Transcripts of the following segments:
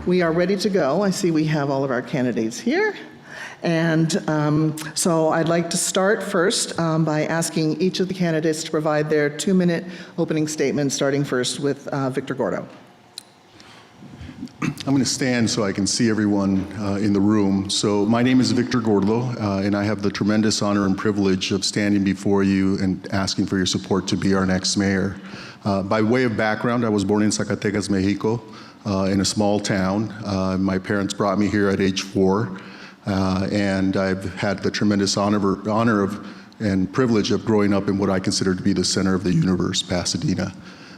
We are ready to go. I see we have all of our candidates here. And so I'd like to start first by asking each of the candidates to provide their 2-minute opening statement, starting first with Victor Gordo. I'm going to stand so I can see everyone in the room. So my name is Victor Gordo, and I have the tremendous honor and privilege of standing before you and asking for your support to be our next mayor. By way of background, I was born in Zacatecas, Mexico, in a small town. My parents brought me here at age 4, and I've had the tremendous honor of and privilege of growing up in what I consider to be the center of the universe, Pasadena.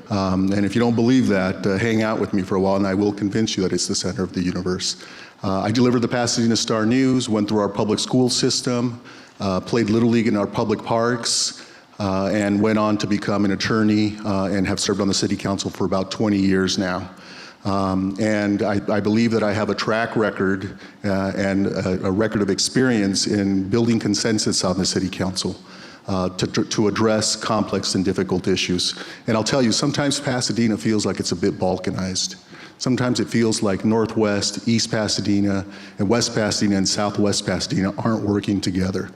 And if you don't believe that, hang out with me for a while and I will convince you that it's the center of the universe. I delivered the Pasadena Star News, went through our public school system, played Little League in our public parks, and went on to become an attorney and have served on the city council for about 20 years now. And I believe that I have a track record and a record of experience in building consensus on the city council. To address complex and difficult issues. And I'll tell you, sometimes Pasadena feels like it's a bit balkanized. Sometimes it feels like Northwest, East Pasadena, and West Pasadena and Southwest Pasadena aren't working together.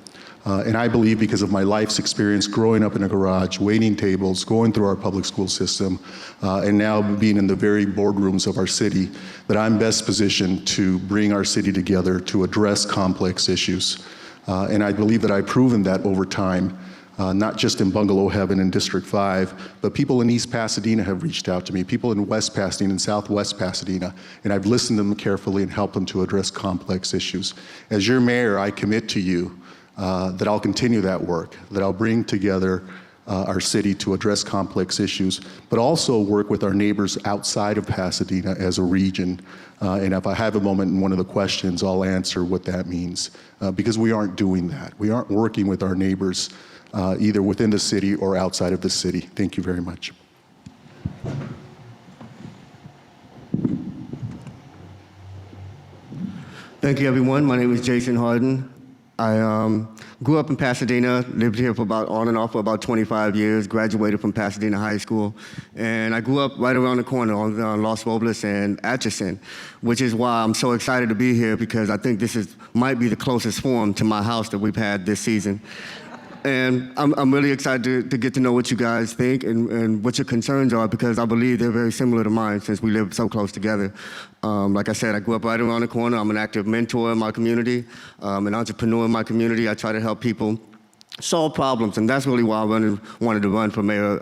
And I believe because of my life's experience growing up in a garage, waiting tables, going through our public school system, and now being in the very boardrooms of our city, that I'm best positioned to bring our city together to address complex issues. And I believe that I've proven that over time, not just in Bungalow Heaven in District 5, but people in East Pasadena have reached out to me, people in West Pasadena and Southwest Pasadena, and I've listened to them carefully and helped them to address complex issues. As your mayor, I commit to you that I'll continue that work, that I'll bring together our city to address complex issues, but also work with our neighbors outside of Pasadena as a region. And if I have a moment in one of the questions, I'll answer what that means. Because we aren't doing that. We aren't working with our neighbors either within the city or outside of the city. Thank you very much. Thank you, everyone. My name is Jason Harden. I grew up in Pasadena, lived here for on and off for about 25 years, graduated from Pasadena High School, and I grew up right around the corner on Los Robles and Atchison, which is why I'm so excited to be here because I think this might be the closest forum to my house that we've had this season. And I'm really excited to get to know what you guys think and what your concerns are because I believe they're very similar to mine since we live so close together. Like I said, I grew up right around the corner. I'm an active mentor in my community, an entrepreneur in my community. I try to help people solve problems, and that's really why I wanted to run for mayor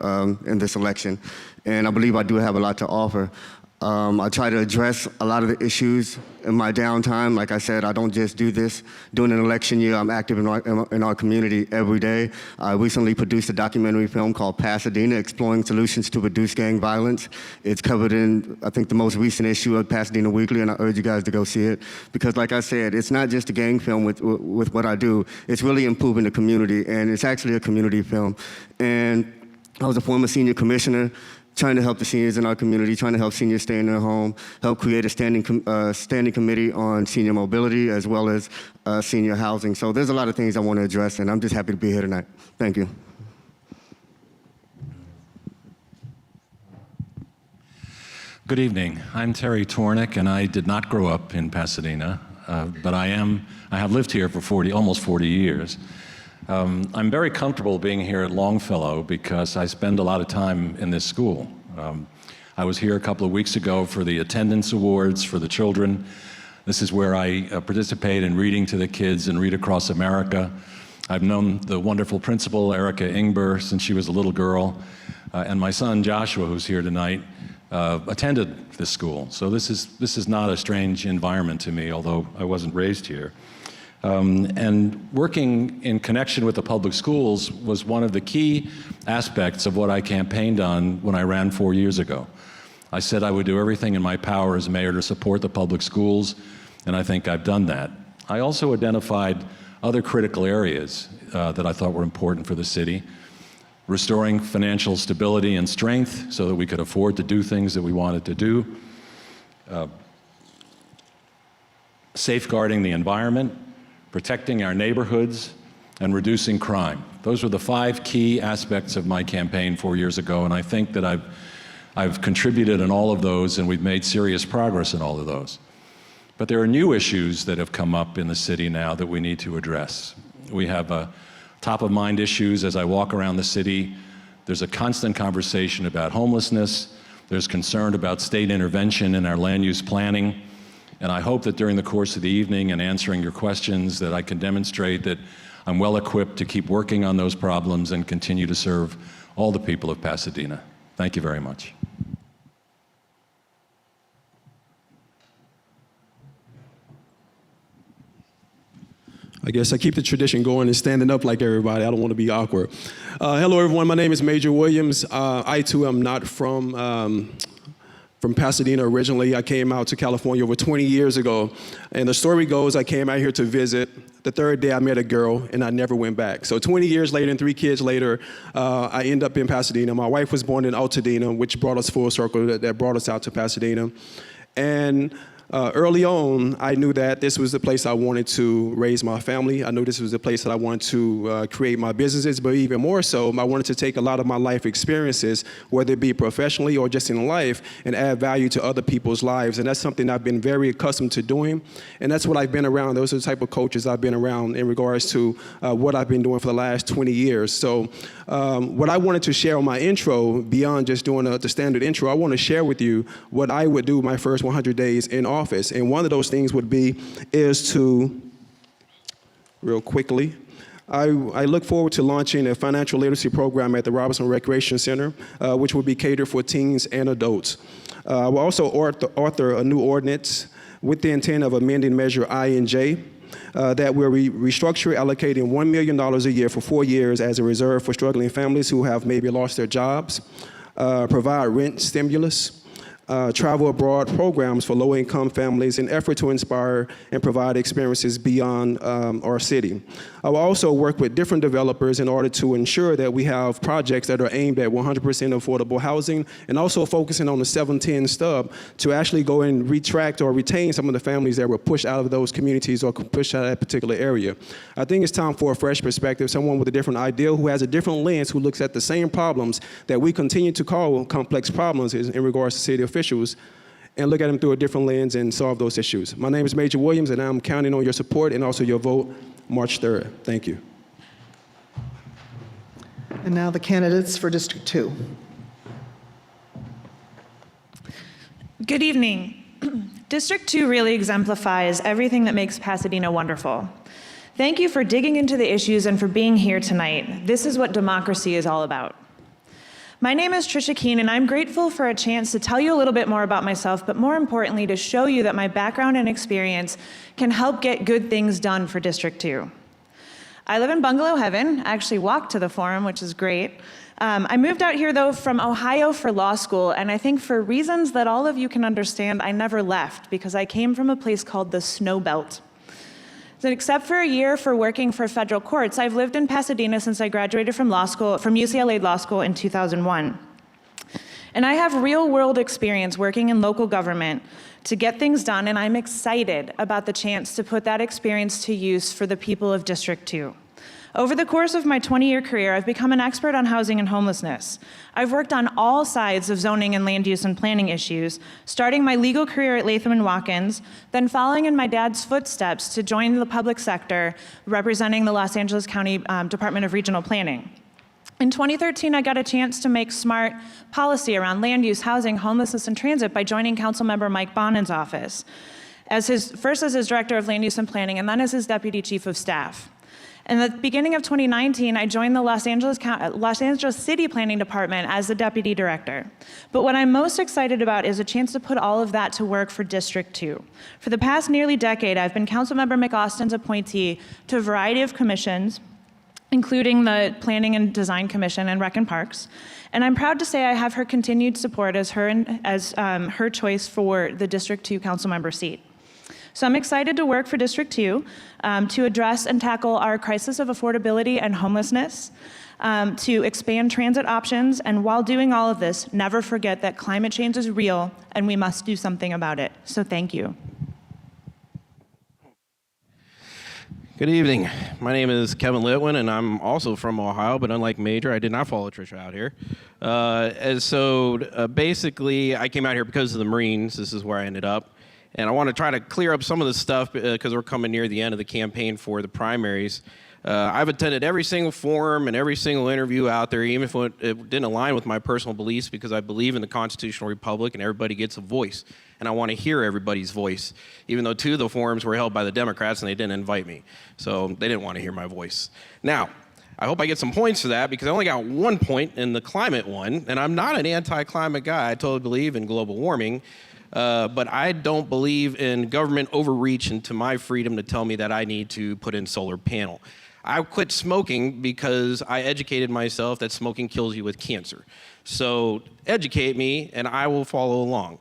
in this election. And I believe I do have a lot to offer. I try to address a lot of the issues in my downtime. Like I said, I don't just do this during an election year. I'm active in our community every day. I recently produced a documentary film called Pasadena, Exploring Solutions to Reduce Gang Violence. It's covered in, I think, the most recent issue of Pasadena Weekly, and I urge you guys to go see it. Because like I said, it's not just a gang film with what I do. It's really improving the community, and it's actually a community film. And I was a former senior commissioner, trying to help the seniors in our community, trying to help seniors stay in their home, help create a standing committee on senior mobility as well as senior housing. So there's a lot of things I want to address, and I'm just happy to be here tonight. Thank you. Good evening. I'm Terry Tornick, and I did not grow up in Pasadena, but I have lived here for almost 40 years. I'm very comfortable being here at Longfellow because I spend a lot of time in this school. I was here a couple of weeks ago for the attendance awards for the children. This is where I participate in reading to the kids and Read Across America. I've known the wonderful principal, Erica Ingber, since she was a little girl, and my son, Joshua, who's here tonight, attended this school. So this is not a strange environment to me, although I wasn't raised here. And working in connection with the public schools was one of the key aspects of what I campaigned on when I ran 4 years ago. I said I would do everything in my power as mayor to support the public schools, and I think I've done that. I also identified other critical areas that I thought were important for the city. Restoring financial stability and strength so that we could afford to do things that we wanted to do. Safeguarding the environment, protecting our neighborhoods, and reducing crime. Those were the 5 key aspects of my campaign 4 years ago, and I think that I've I've contributed in all of those, and we've made serious progress in all of those. But there are new issues that have come up in the city now that we need to address. We have top-of-mind issues as I walk around the city. There's a constant conversation about homelessness. There's concern about state intervention in our land use planning. And I hope that during the course of the evening and answering your questions that I can demonstrate that I'm well equipped to keep working on those problems and continue to serve all the people of Pasadena. Thank you very much. I guess I keep the tradition going and standing up like everybody. I don't want to be awkward. Hello, everyone. My name is Major Williams. I, too, am not from Pasadena originally. I came out to California over 20 years ago. And the story goes, I came out here to visit. The third day, I met a girl, and I never went back. So 20 years later and 3 kids later, I end up in Pasadena. My wife was born in Altadena, which brought us full circle, that brought us out to Pasadena. And early on, I knew that this was the place I wanted to raise my family. I knew this was the place that I wanted to create my businesses, but even more so, I wanted to take a lot of my life experiences, whether it be professionally or just in life, and add value to other people's lives. And that's something I've been very accustomed to doing. And that's what I've been around. Those are the type of coaches I've been around in regards to what I've been doing for the last 20 years. So what I wanted to share on my intro, beyond just doing the standard intro, I want to share with you what I would do my first 100 days in office. And one of those things is to, real quickly, I look forward to launching a financial literacy program at the Robinson Recreation Center, which will be catered for teens and adults. I will also author a new ordinance with the intent of amending Measure I and J that will restructure allocating $1 million a year for 4 years as a reserve for struggling families who have maybe lost their jobs, provide rent stimulus, travel abroad programs for low-income families in an effort to inspire and provide experiences beyond our city. I will also work with different developers in order to ensure that we have projects that are aimed at 100% affordable housing, and also focusing on the 710 stub to actually go and retract or retain some of the families that were pushed out of those communities or pushed out of that particular area. I think it's time for a fresh perspective, someone with a different idea, who has a different lens, who looks at the same problems that we continue to call complex problems in regards to city officials, and look at them through a different lens and solve those issues. My name is Major Williams, and I'm counting on your support and also your vote March 3rd. Thank you. And now the candidates for District 2. Good evening. District 2 really exemplifies everything that makes Pasadena wonderful. Thank you for digging into the issues and for being here tonight. This is what democracy is all about. My name is Tricia Keane, and I'm grateful for a chance to tell you a little bit more about myself, but more importantly, to show you that my background and experience can help get good things done for District 2. I live in Bungalow Heaven. I actually walked to the forum, which is great. I moved out here, though, from Ohio for law school, and I think for reasons that all of you can understand, I never left, because I came from a place called the Snow Belt. So except for a year for working for federal courts, I've lived in Pasadena since I graduated from UCLA Law School in 2001. And I have real-world experience working in local government to get things done, and I'm excited about the chance to put that experience to use for the people of District 2. Over the course of my 20-year career, I've become an expert on housing and homelessness. I've worked on all sides of zoning and land use and planning issues, starting my legal career at Latham & Watkins, then following in my dad's footsteps to join the public sector, representing the Los Angeles County Department of Regional Planning. In 2013, I got a chance to make smart policy around land use, housing, homelessness, and transit by joining Councilmember Mike Bonin's office, first as his Director of Land Use and Planning, and then as his Deputy Chief of Staff. In the beginning of 2019, I joined the Los Angeles City Planning Department as the Deputy Director. But what I'm most excited about is a chance to put all of that to work for District 2. For the past nearly decade, I've been Councilmember McAustin's appointee to a variety of commissions, including the Planning and Design Commission and Rec and Parks. And I'm proud to say I have her continued support as her choice for the District 2 councilmember seat. So I'm excited to work for District 2 to address and tackle our crisis of affordability and homelessness, to expand transit options, and while doing all of this, never forget that climate change is real and we must do something about it. So thank you. Good evening. My name is Kevin Litwin, and I'm also from Ohio, but unlike Major, I did not follow Tricia out here. Basically, I came out here because of the Marines. This is where I ended up. And I want to try to clear up some of the stuff because we're coming near the end of the campaign for the primaries. I've attended every single forum and every single interview out there, even if it didn't align with my personal beliefs, because I believe in the constitutional republic and everybody gets a voice. And I want to hear everybody's voice, even though 2 of the forums were held by the Democrats and they didn't invite me. So they didn't want to hear my voice. Now, I hope I get some points for that because I only got 1 point in the climate one, and I'm not an anti-climate guy. I totally believe in global warming. But I don't believe in government overreach into my freedom to tell me that I need to put in solar panel. I quit smoking because I educated myself that smoking kills you with cancer. So educate me and I will follow along.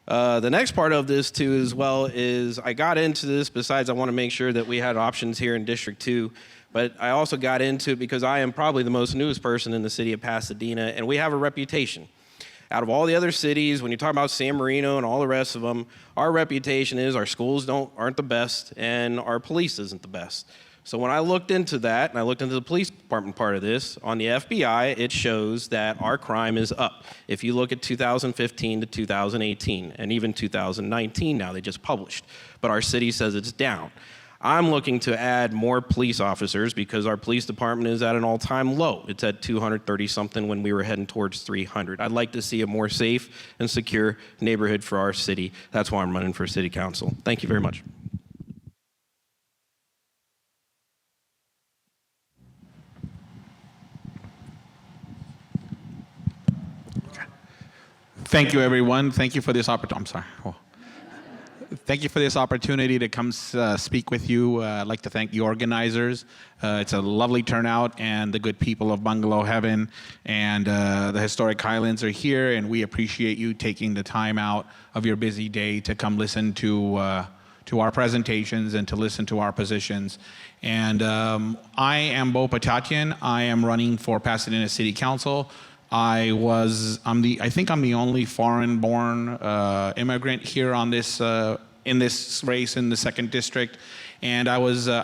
The next part of this too as well is I got into this, besides I want to make sure that we had options here in District 2, but I also got into it because I am probably the most newest person in the city of Pasadena, and we have a reputation. Out of all the other cities, when you talk about San Marino and all the rest of them, our reputation is our schools aren't the best and our police isn't the best. So when I looked into that, and I looked into the police department part of this, on the FBI, it shows that our crime is up. If you look at 2015 to 2018, and even 2019 now, they just published, but our city says it's down. I'm looking to add more police officers because our police department is at an all-time low. It's at 230-something when we were heading towards 300. I'd like to see a more safe and secure neighborhood for our city. That's why I'm running for city council. Thank you very much. Thank you, everyone. Thank you for this opportunity. I'm sorry. Oh. Thank you for this opportunity to come speak with you. I'd like to thank the organizers. It's a lovely turnout, and the good people of Bungalow Heaven and the Historic Highlands are here, and we appreciate you taking the time out of your busy day to come listen to our presentations and to listen to our positions. And I am Patatian. I am running for Pasadena City Council. I think I'm the only foreign-born immigrant here on this in this race in the 2nd district, and I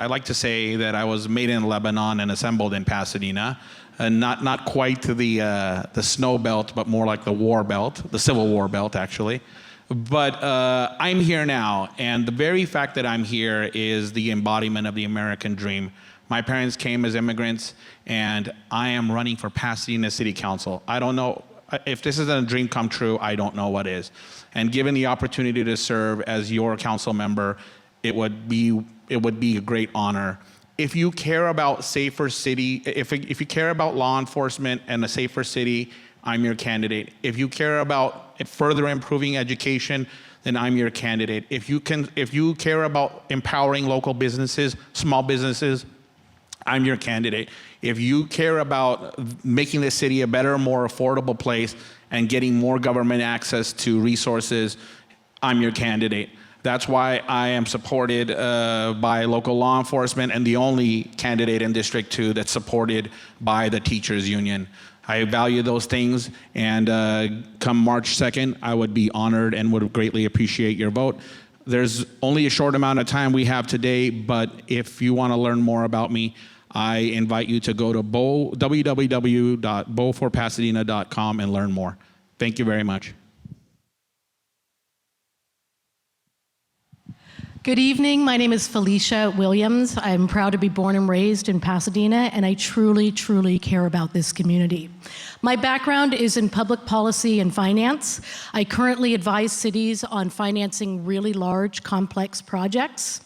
like to say that I was made in Lebanon and assembled in Pasadena, and not quite to the snow belt, but more like the war belt, the Civil War belt actually. But I'm here now, and the very fact that I'm here is the embodiment of the American dream. My parents came as immigrants, and I am running for Pasadena City Council. I don't know, if this isn't a dream come true, I don't know what is. And given the opportunity to serve as your council member, it would be a great honor. If you care about safer city, if you care about law enforcement and a safer city, I'm your candidate. If you care about further improving education, then I'm your candidate. If you care about empowering local businesses, small businesses, I'm your candidate. If you care about making the city a better, more affordable place and getting more government access to resources, I'm your candidate. That's why I am supported by local law enforcement and the only candidate in District 2 that's supported by the teachers union. I value those things, and come March 2nd, I would be honored and would greatly appreciate your vote. There's only a short amount of time we have today, but if you want to learn more about me, I invite you to go to www.boforpasadena.com and learn more. Thank you very much. Good evening. My name is Felicia Williams. I'm proud to be born and raised in Pasadena, and I truly, truly care about this community. My background is in public policy and finance. I currently advise cities on financing really large, complex projects.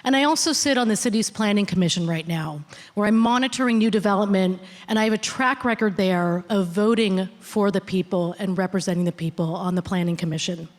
And I also sit on the city's planning commission right now, where I'm monitoring new development, and I have a track record there of voting for the people and representing the people on the planning commission.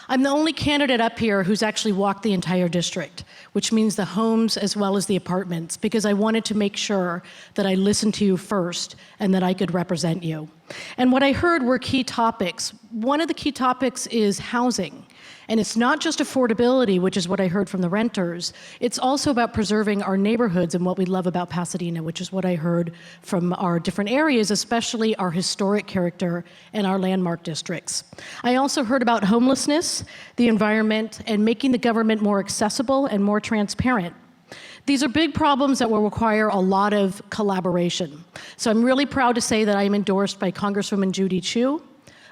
I'm the only candidate up here who's actually walked the entire district, which means the homes as well as the apartments, because I wanted to make sure that I listened to you first and that I could represent you. And what I heard were key topics. One of the key topics is housing. And it's not just affordability, which is what I heard from the renters. It's also about preserving our neighborhoods and what we love about Pasadena, which is what I heard from our different areas, especially our historic character and our landmark districts. I also heard about homelessness, the environment, and making the government more accessible and more transparent. These are big problems that will require a lot of collaboration. So I'm really proud to say that I am endorsed by Congresswoman Judy Chu,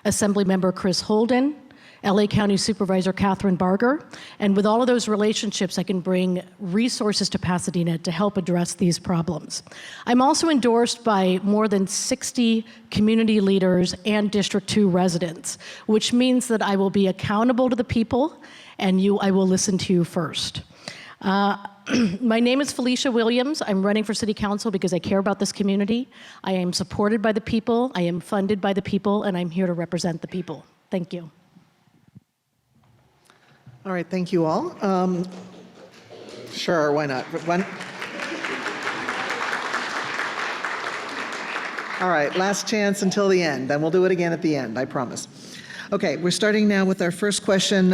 Assemblymember Chris Holden, LA County Supervisor Catherine Barger, and with all of those relationships, I can bring resources to Pasadena to help address these problems. I'm also endorsed by more than 60 community leaders and District 2 residents, which means that I will be accountable to the people, and I will listen to you first. My name is Felicia Williams. I'm running for City Council because I care about this community. I am supported by the people, I am funded by the people, and I'm here to represent the people. Thank you. All right, thank you all. Sure, why not? All right, last chance until the end, and we'll do it again at the end, I promise. Okay, we're starting now with our first question.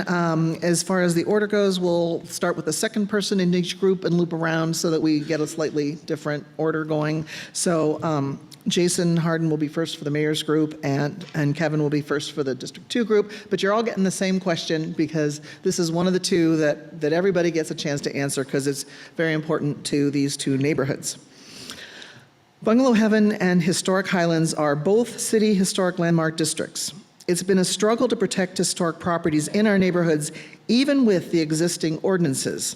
As far as the order goes, we'll start with the second person in each group and loop around so that we get a slightly different order going. So Jason Harden will be first for the mayor's group, and Kevin will be first for the District 2 group, but you're all getting the same question because this is one of the two that everybody gets a chance to answer because it's very important to these two neighborhoods. Bungalow Heaven and Historic Highlands are both city historic landmark districts. It's been a struggle to protect historic properties in our neighborhoods, even with the existing ordinances.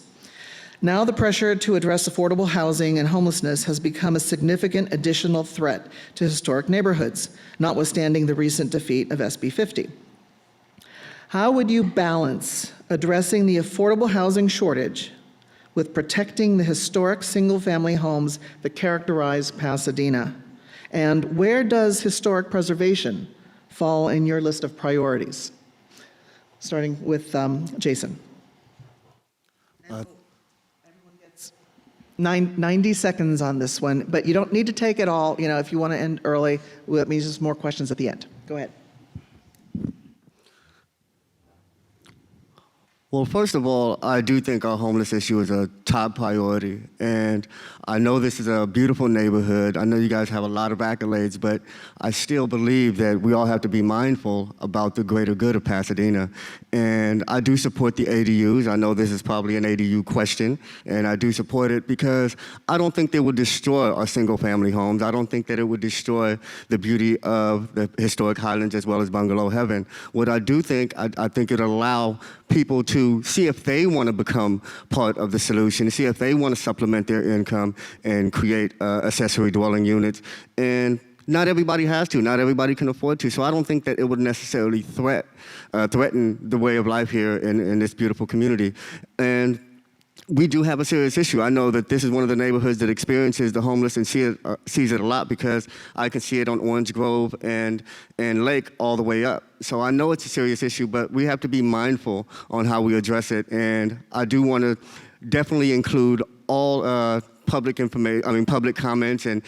Now the pressure to address affordable housing and homelessness has become a significant additional threat to historic neighborhoods, notwithstanding the recent defeat of SB 50. How would you balance addressing the affordable housing shortage with protecting the historic single-family homes that characterize Pasadena? And where does historic preservation fall in your list of priorities? Starting with Jason. 90 seconds on this one, but you don't need to take it all. You know, if you want to end early, that means there's more questions at the end. Go ahead. Well, first of all, I do think our homeless issue is a top priority. And I know this is a beautiful neighborhood. I know you guys have a lot of accolades, but I still believe that we all have to be mindful about the greater good of Pasadena. And I do support the ADUs. I know this is probably an ADU question, and I do support it because I don't think they would destroy our single-family homes. I don't think that it would destroy the beauty of the historic Highlands as well as Bungalow Heaven. What I do think, I think it'll allow people to see if they want to become part of the solution, see if they want to supplement their income and create accessory dwelling units. And not everybody has to, not everybody can afford to. So I don't think that it would necessarily threaten the way of life here in this beautiful community. And we do have a serious issue. I know that this is one of the neighborhoods that experiences the homeless and sees it a lot because I can see it on Orange Grove and Lake all the way up. So I know it's a serious issue, but we have to be mindful on how we address it. And I do want to definitely include all public information, public comments and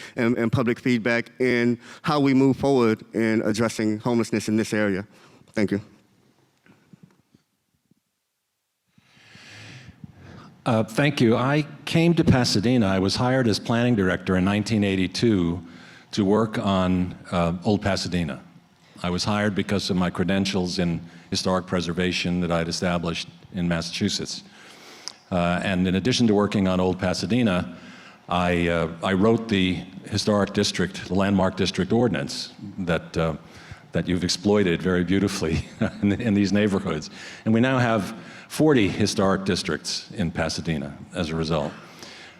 public feedback in how we move forward in addressing homelessness in this area. Thank you. Thank you. I came to Pasadena. I was hired as planning director in 1982 to work on Old Pasadena. I was hired because of my credentials in historic preservation that I'd established in Massachusetts. And in addition to working on Old Pasadena, I wrote the historic district, the landmark district ordinance that you've exploited very beautifully in these neighborhoods. And we now have 40 historic districts in Pasadena as a result.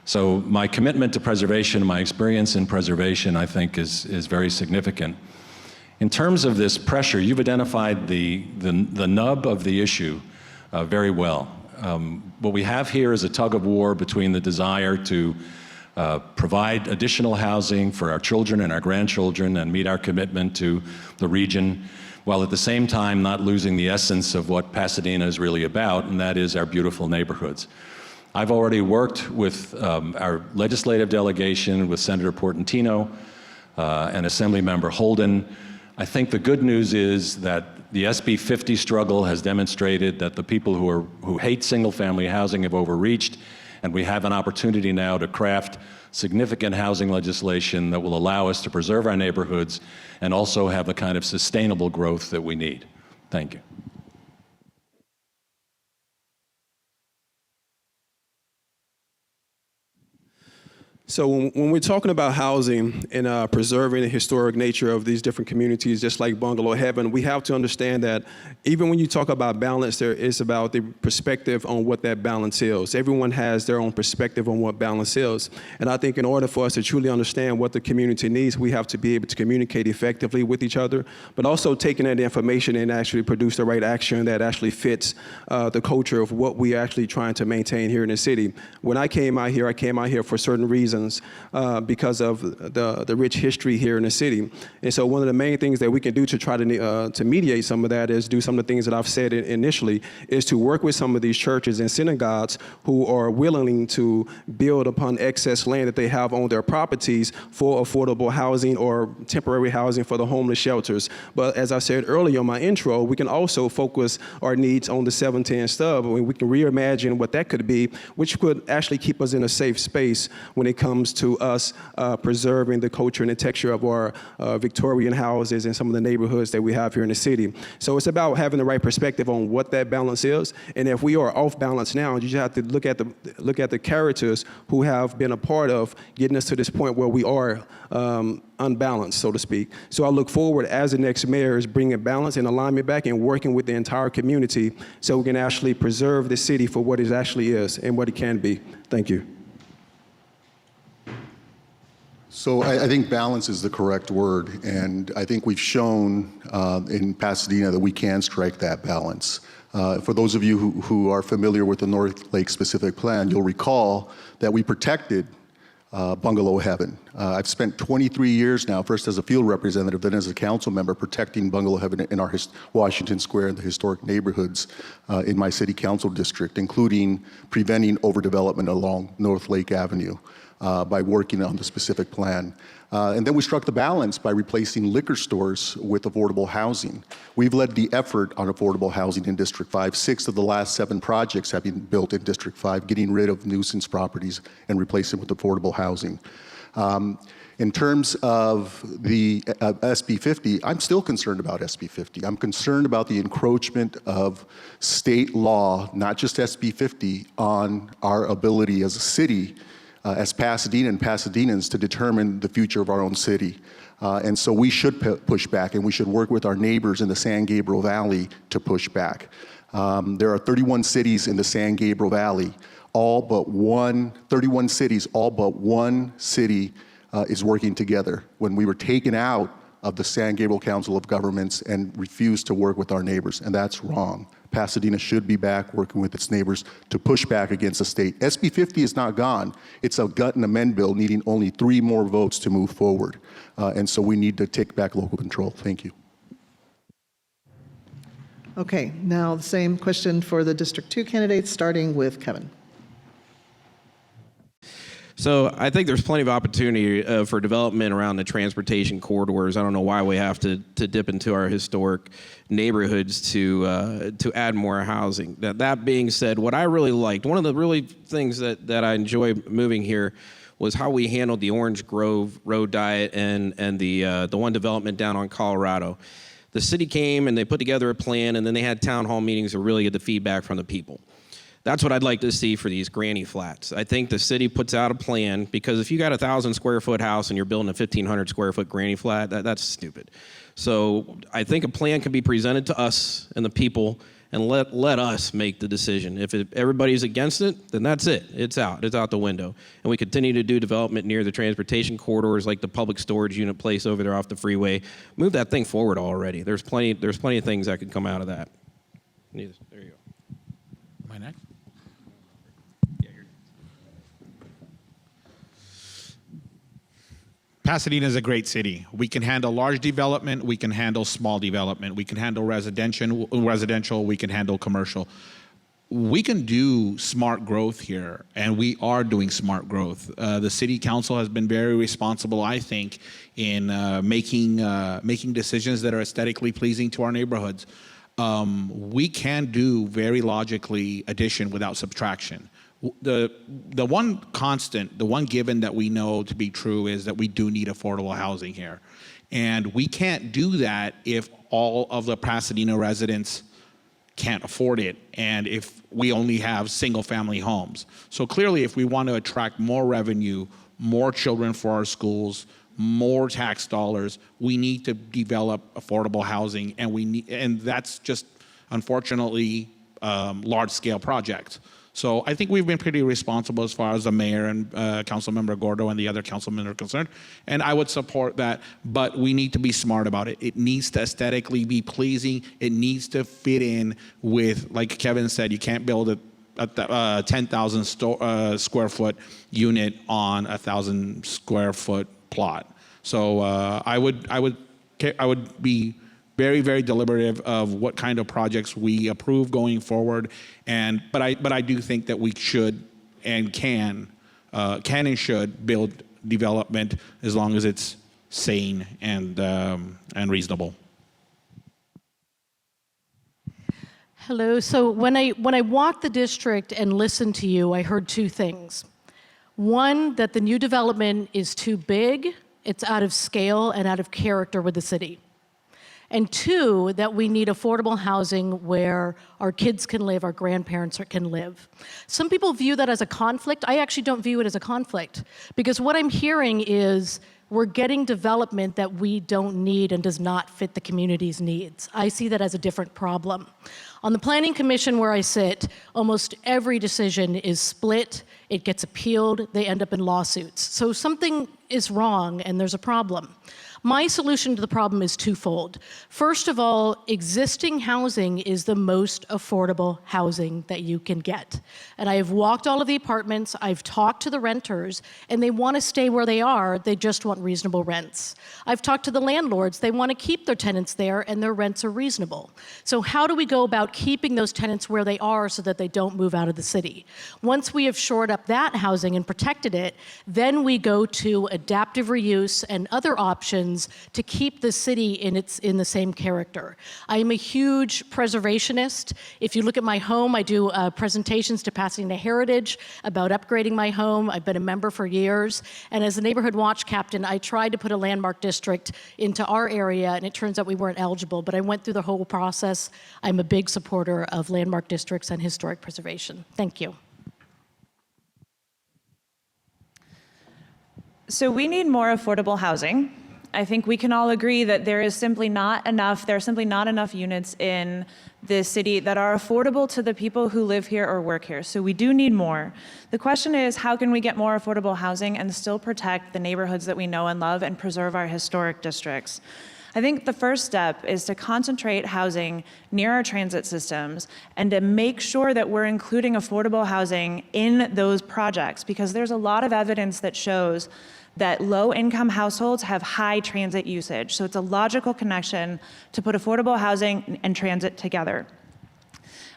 So my commitment to preservation, my experience in preservation, I think is very significant. In terms of this pressure, you've identified the nub of the issue very well. What we have here is a tug of war between the desire to provide additional housing for our children and our grandchildren and meet our commitment to the region, while at the same time not losing the essence of what Pasadena is really about, and that is our beautiful neighborhoods. I've already worked with our legislative delegation, with Senator Portantino and Assemblymember Holden. I think the good news is that the SB 50 struggle has demonstrated that the people who hate single-family housing have overreached, and we have an opportunity now to craft significant housing legislation that will allow us to preserve our neighborhoods and also have the kind of sustainable growth that we need. Thank you. So when we're talking about housing and preserving the historic nature of these different communities, just like Bungalow Heaven, we have to understand that even when you talk about balance, there is about the perspective on what that balance is. Everyone has their own perspective on what balance is. And I think in order for us to truly understand what the community needs, we have to be able to communicate effectively with each other, but also taking that information and actually produce the right action that actually fits the culture of what we are actually trying to maintain here in the city. When I came out here for certain reasons. Because of the rich history here in the city. And so one of the main things that we can do to try to mediate some of that is do some of the things that I've said initially, is to work with some of these churches and synagogues who are willing to build upon excess land that they have on their properties for affordable housing or temporary housing for the homeless shelters. But as I said earlier in my intro, we can also focus our needs on the 710 stub. I mean, we can reimagine what that could be, which could actually keep us in a safe space when it comes to us preserving the culture and the texture of our Victorian houses and some of the neighborhoods that we have here in the city. So it's about having the right perspective on what that balance is. And if we are off balance now, you just have to look at the characters who have been a part of getting us to this point where we are unbalanced, so to speak. So I look forward as the next mayor is bringing balance and alignment back and working with the entire community so we can actually preserve the city for what it actually is and what it can be. Thank you. So I think balance is the correct word, and I think we've shown in Pasadena that we can strike that balance. For those of you who are familiar with the North Lake specific plan, you'll recall that we protected Bungalow Heaven. I've spent 23 years now, first as a field representative, then as a council member, protecting Bungalow Heaven in our Washington Square and the historic neighborhoods in my city council district, including preventing overdevelopment along North Lake Avenue. By working on the specific plan. And then we struck the balance by replacing liquor stores with affordable housing. We've led the effort on affordable housing in District 5. 6 of the last 7 projects have been built in District 5, getting rid of nuisance properties and replacing with affordable housing. In terms of the SB 50, I'm still concerned about SB 50. I'm concerned about the encroachment of state law, not just SB 50, on our ability as a city as Pasadena and Pasadenans to determine the future of our own city. And so we should push back, and we should work with our neighbors in the San Gabriel Valley to push back. There are 31 cities in the San Gabriel Valley, 31 cities, all but one city is working together. When we were taken out of the San Gabriel Council of Governments and refused to work with our neighbors, and that's wrong. Pasadena should be back working with its neighbors to push back against the state. SB 50 is not gone. It's a gut and amend bill needing only 3 more votes to move forward. And so we need to take back local control. Thank you. Okay, now the same question for the District 2 candidates, starting with Kevin. So I think there's plenty of opportunity for development around the transportation corridors. I don't know why we have to dip into our historic neighborhoods to add more housing. That being said, what I really liked, one of the really things that I enjoy moving here was how we handled the Orange Grove Road Diet and the one development down on Colorado. The city came and they put together a plan, and then they had town hall meetings to really get the feedback from the people. That's what I'd like to see for these granny flats. I think the city puts out a plan, because if you got a 1,000 square foot house and you're building a 1,500 square foot granny flat, that's stupid. So I think a plan can be presented to us and the people, and let us make the decision. If everybody's against it, then that's it. It's out the window. And we continue to do development near the transportation corridors, like the public storage unit place over there off the freeway. Move that thing forward already. There's plenty of things that could come out of that. There you go. Am I next? Pasadena is a great city. We can handle large development, we can handle small development, we can handle residential, we can handle commercial. We can do smart growth here, and we are doing smart growth. The city council has been very responsible, I think, in making decisions that are aesthetically pleasing to our neighborhoods. We can do very logically addition without subtraction. The one constant, the one given that we know to be true is that we do need affordable housing here. And we can't do that if all of the Pasadena residents can't afford it, and if we only have single family homes. So clearly, if we want to attract more revenue, more children for our schools, more tax dollars. We need to develop affordable housing, and that's just, unfortunately, large-scale projects. So I think we've been pretty responsible as far as the mayor and Councilmember Gordo and the other councilmen are concerned, and I would support that, but we need to be smart about it. It needs to aesthetically be pleasing. It needs to fit in with, like Kevin said, you can't build a 10,000 square foot unit on a 1,000 square foot plot. So I would be very, very deliberative of what kind of projects we approve going forward, but I do think that we should and can and should build development as long as it's sane and reasonable. Hello. So when I walked the district and listened to you, I heard two things. One, that the new development is too big, it's out of scale and out of character with the city. And two, that we need affordable housing where our kids can live, our grandparents can live. Some people view that as a conflict. I actually don't view it as a conflict, because what I'm hearing is we're getting development that we don't need and does not fit the community's needs. I see that as a different problem. On the Planning Commission where I sit, almost every decision is split, it gets appealed, they end up in lawsuits. So something is wrong and there's a problem. My solution to the problem is twofold. First of all, existing housing is the most affordable housing that you can get. And I have walked all of the apartments, I've talked to the renters, and they want to stay where they are, they just want reasonable rents. I've talked to the landlords, they want to keep their tenants there and their rents are reasonable. So how do we go about keeping those tenants where they are so that they don't move out of the city? Once we have shored up that housing and protected it, then we go to adaptive reuse and other options to keep the city in the same character. I am a huge preservationist. If you look at my home, I do presentations to Pasadena Heritage about upgrading my home. I've been a member for years. And as a neighborhood watch captain, I tried to put a landmark district into our area, and it turns out we weren't eligible, but I went through the whole process. I'm a big supporter of landmark districts and historic preservation. Thank you. So we need more affordable housing. I think we can all agree that there are simply not enough units in this city that are affordable to the people who live here or work here. So we do need more. The question is, how can we get more affordable housing and still protect the neighborhoods that we know and love and preserve our historic districts? I think the first step is to concentrate housing near our transit systems and to make sure that we're including affordable housing in those projects, because there's a lot of evidence that shows that low-income households have high transit usage. So it's a logical connection to put affordable housing and transit together.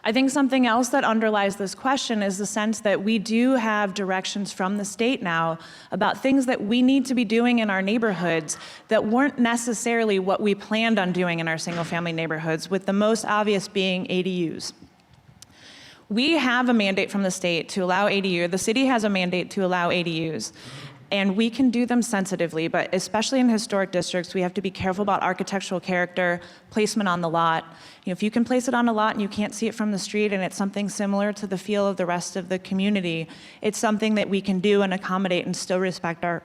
I think something else that underlies this question is the sense that we do have directions from the state now about things that we need to be doing in our neighborhoods that weren't necessarily what we planned on doing in our single-family neighborhoods, with the most obvious being ADUs. We have a mandate from the state to allow ADU. The city has a mandate to allow ADUs. And we can do them sensitively, but especially in historic districts, we have to be careful about architectural character, placement on the lot. You know, if you can place it on a lot and you can't see it from the street and it's something similar to the feel of the rest of the community, it's something that we can do and accommodate and still respect our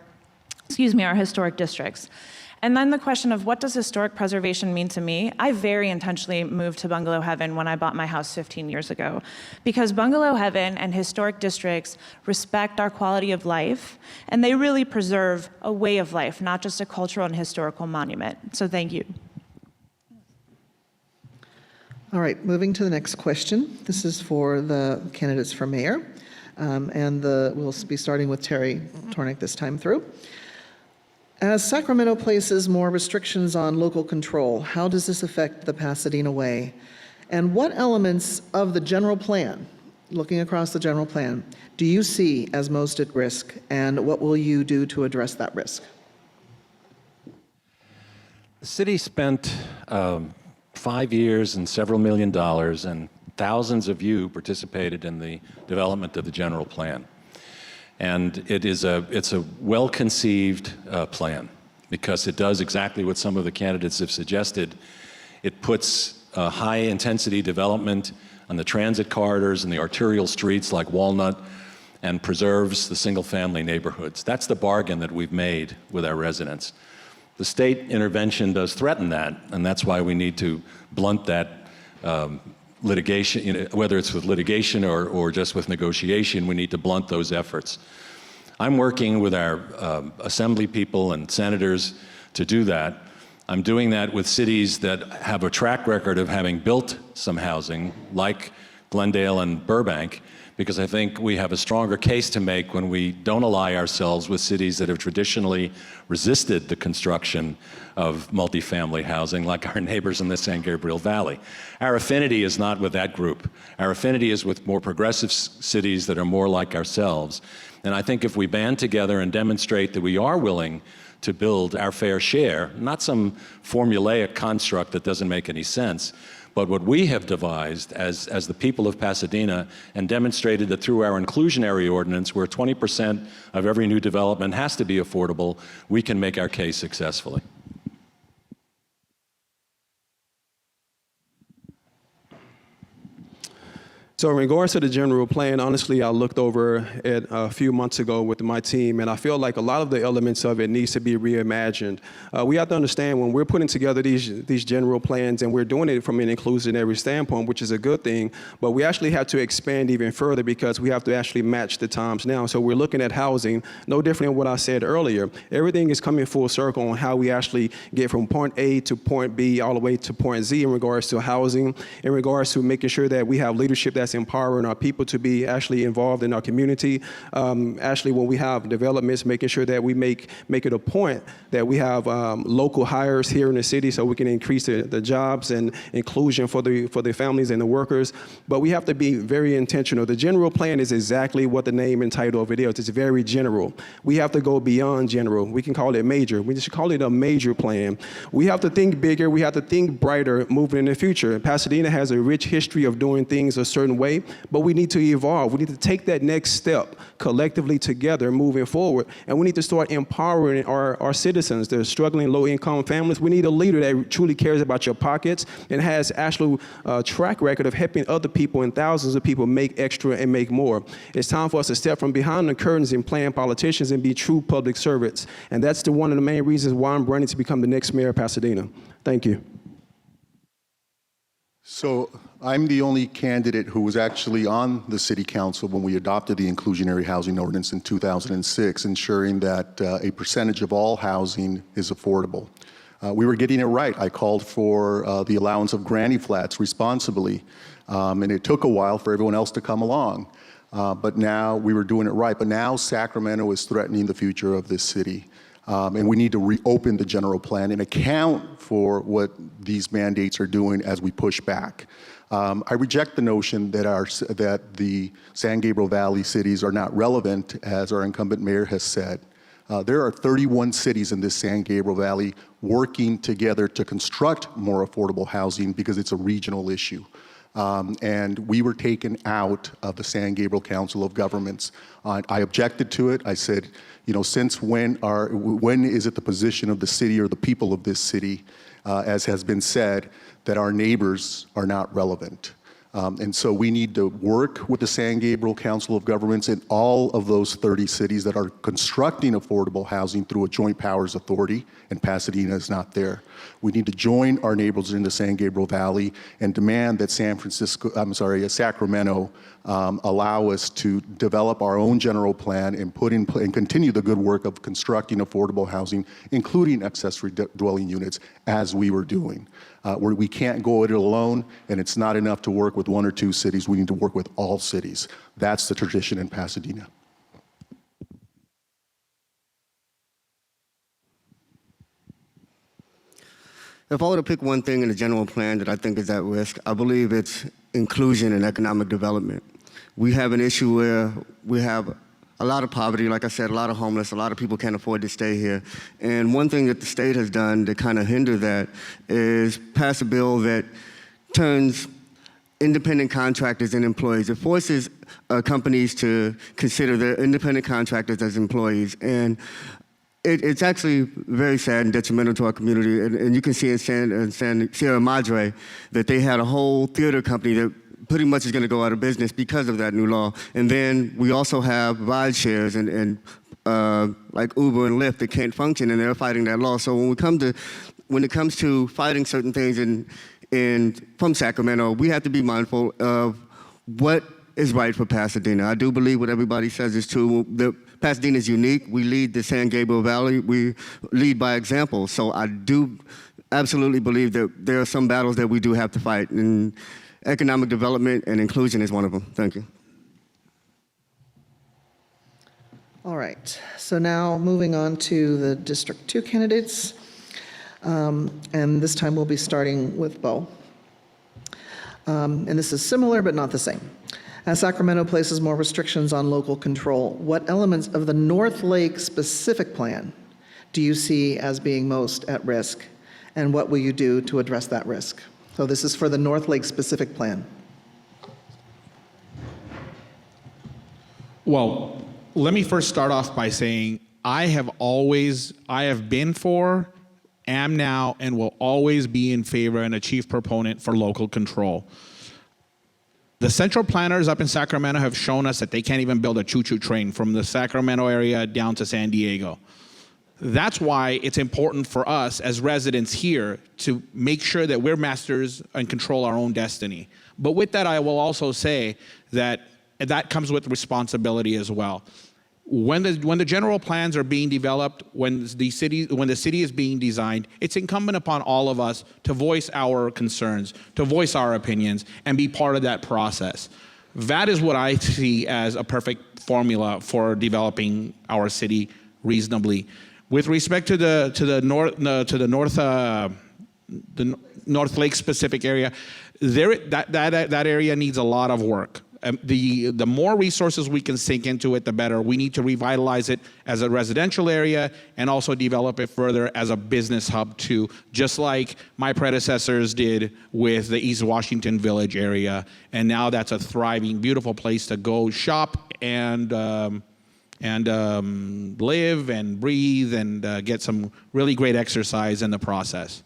historic districts. And then the question of what does historic preservation mean to me? I very intentionally moved to Bungalow Heaven when I bought my house 15 years ago, because Bungalow Heaven and historic districts respect our quality of life, and they really preserve a way of life, not just a cultural and historical monument. So thank you. All right, moving to the next question. This is for the candidates for mayor, we'll be starting with Terry Tornick this time through. As Sacramento places more restrictions on local control, how does this affect the Pasadena Way? And what elements of the general plan, looking across the general plan, do you see as most at risk, and what will you do to address that risk? The city spent 5 years and several $1 million, and thousands of you participated in the development of the general plan. And it's a well-conceived plan, because it does exactly what some of the candidates have suggested. It puts high-intensity development on the transit corridors and the arterial streets like Walnut, and preserves the single-family neighborhoods. That's the bargain that we've made with our residents. The state intervention does threaten that, and that's why we need to blunt that litigation, whether it's with litigation or just with negotiation, we need to blunt those efforts. I'm working with our assembly people and senators to do that. I'm doing that with cities that have a track record of having built some housing, like Glendale and Burbank, because I think we have a stronger case to make when we don't ally ourselves with cities that have traditionally resisted the construction of multifamily housing, like our neighbors in the San Gabriel Valley. Our affinity is not with that group. Our affinity is with more progressive cities that are more like ourselves. And I think if we band together and demonstrate that we are willing to build our fair share, not some formulaic construct that doesn't make any sense, but what we have devised as the people of Pasadena, and demonstrated that through our inclusionary ordinance, where 20% of every new development has to be affordable, we can make our case successfully. So in regards to the general plan, honestly, I looked over it a few months ago with my team, and I feel like a lot of the elements of it needs to be reimagined. We have to understand when we're putting together these general plans, and we're doing it from an inclusionary standpoint, which is a good thing, but we actually have to expand even further because we have to actually match the times now. So we're looking at housing, no different than what I said earlier. Everything is coming full circle on how we actually get from point A to point B all the way to point Z in regards to housing, in regards to making sure that we have leadership that's empowering our people to be actually involved in our community. Actually, when we have developments, making sure that we make it a point that we have local hires here in the city so we can increase the jobs and inclusion for the families and the workers. But we have to be very intentional. The general plan is exactly what the name and title of it is. It's very general. We have to go beyond general. We can call it major. We should call it a major plan. We have to think bigger. We have to think brighter moving in the future. Pasadena has a rich history of doing things a certain way, but we need to evolve. We need to take that next step collectively together moving forward, and we need to start empowering our citizens, the struggling low-income families. We need a leader that truly cares about your pockets and has actual track record of helping other people and thousands of people make extra and make more. It's time for us to step from behind the curtains and playing politicians and be true public servants, and that's one of the main reasons why I'm running to become the next mayor of Pasadena. Thank you. So I'm the only candidate who was actually on the city council when we adopted the inclusionary housing ordinance in 2006, ensuring that a percentage of all housing is affordable. We were getting it right. I called for the allowance of granny flats responsibly, and it took a while for everyone else to come along. But now we were doing it right. But now Sacramento is threatening the future of this city. And we need to reopen the general plan and account for what these mandates are doing as we push back. I reject the notion that the San Gabriel Valley cities are not relevant, as our incumbent mayor has said. There are 31 cities in this San Gabriel Valley working together to construct more affordable housing because it's a regional issue. And we were taken out of the San Gabriel Council of Governments. I objected to it. I said, you know, since when is it the position of the city or the people of this city, as has been said, that our neighbors are not relevant? And so we need to work with the San Gabriel Council of Governments in all of those 30 cities that are constructing affordable housing through a joint powers authority, and Pasadena is not there. We need to join our neighbors in the San Gabriel Valley and demand that Sacramento allow us to develop our own general plan and put in and continue the good work of constructing affordable housing, including accessory dwelling units, as we were doing. We can't go it alone, and it's not enough to work with one or two cities. We need to work with all cities. That's the tradition in Pasadena. If I were to pick one thing in the general plan that I think is at risk, I believe it's inclusion and economic development. We have an issue where we have a lot of poverty, like I said, a lot of homeless, a lot of people can't afford to stay here. And one thing that the state has done to kind of hinder that is pass a bill that turns independent contractors and employees. It forces companies to consider their independent contractors as employees. And it's actually very sad and detrimental to our community. And you can see in Sierra Madre that they had a whole theater company that pretty much is going to go out of business because of that new law. And then we also have ride shares and like Uber and Lyft that can't function, and they're fighting that law. So when it comes to fighting certain things from Sacramento, we have to be mindful of what is right for Pasadena. I do believe what everybody says is true. Pasadena is unique. We lead the San Gabriel Valley. We lead by example. So I do absolutely believe that there are some battles that we do have to fight, and economic development and inclusion is one of them. Thank you. All right, so now moving on to the District 2 candidates. And this time we'll be starting with Bo. And this is similar but not the same. As Sacramento places more restrictions on local control, what elements of the North Lake specific plan do you see as being most at risk? And what will you do to address that risk? So this is for the North Lake specific plan. Well, let me first start off by saying I have been for, am now, and will always be in favor and a chief proponent for local control. The central planners up in Sacramento have shown us that they can't even build a choo-choo train from the Sacramento area down to San Diego. That's why it's important for us as residents here to make sure that we're masters and control our own destiny. But with that, I will also say that that comes with responsibility as well. When the general plans are being developed, when the city is being designed, it's incumbent upon all of us to voice our concerns, to voice our opinions, and be part of that process. That is what I see as a perfect formula for developing our city reasonably. With respect to the North Lake specific area, that area needs a lot of work. The more resources we can sink into it, the better. We need to revitalize it as a residential area and also develop it further as a business hub too, just like my predecessors did with the East Washington Village area. And now that's a thriving, beautiful place to go shop and live and breathe and get some really great exercise in the process.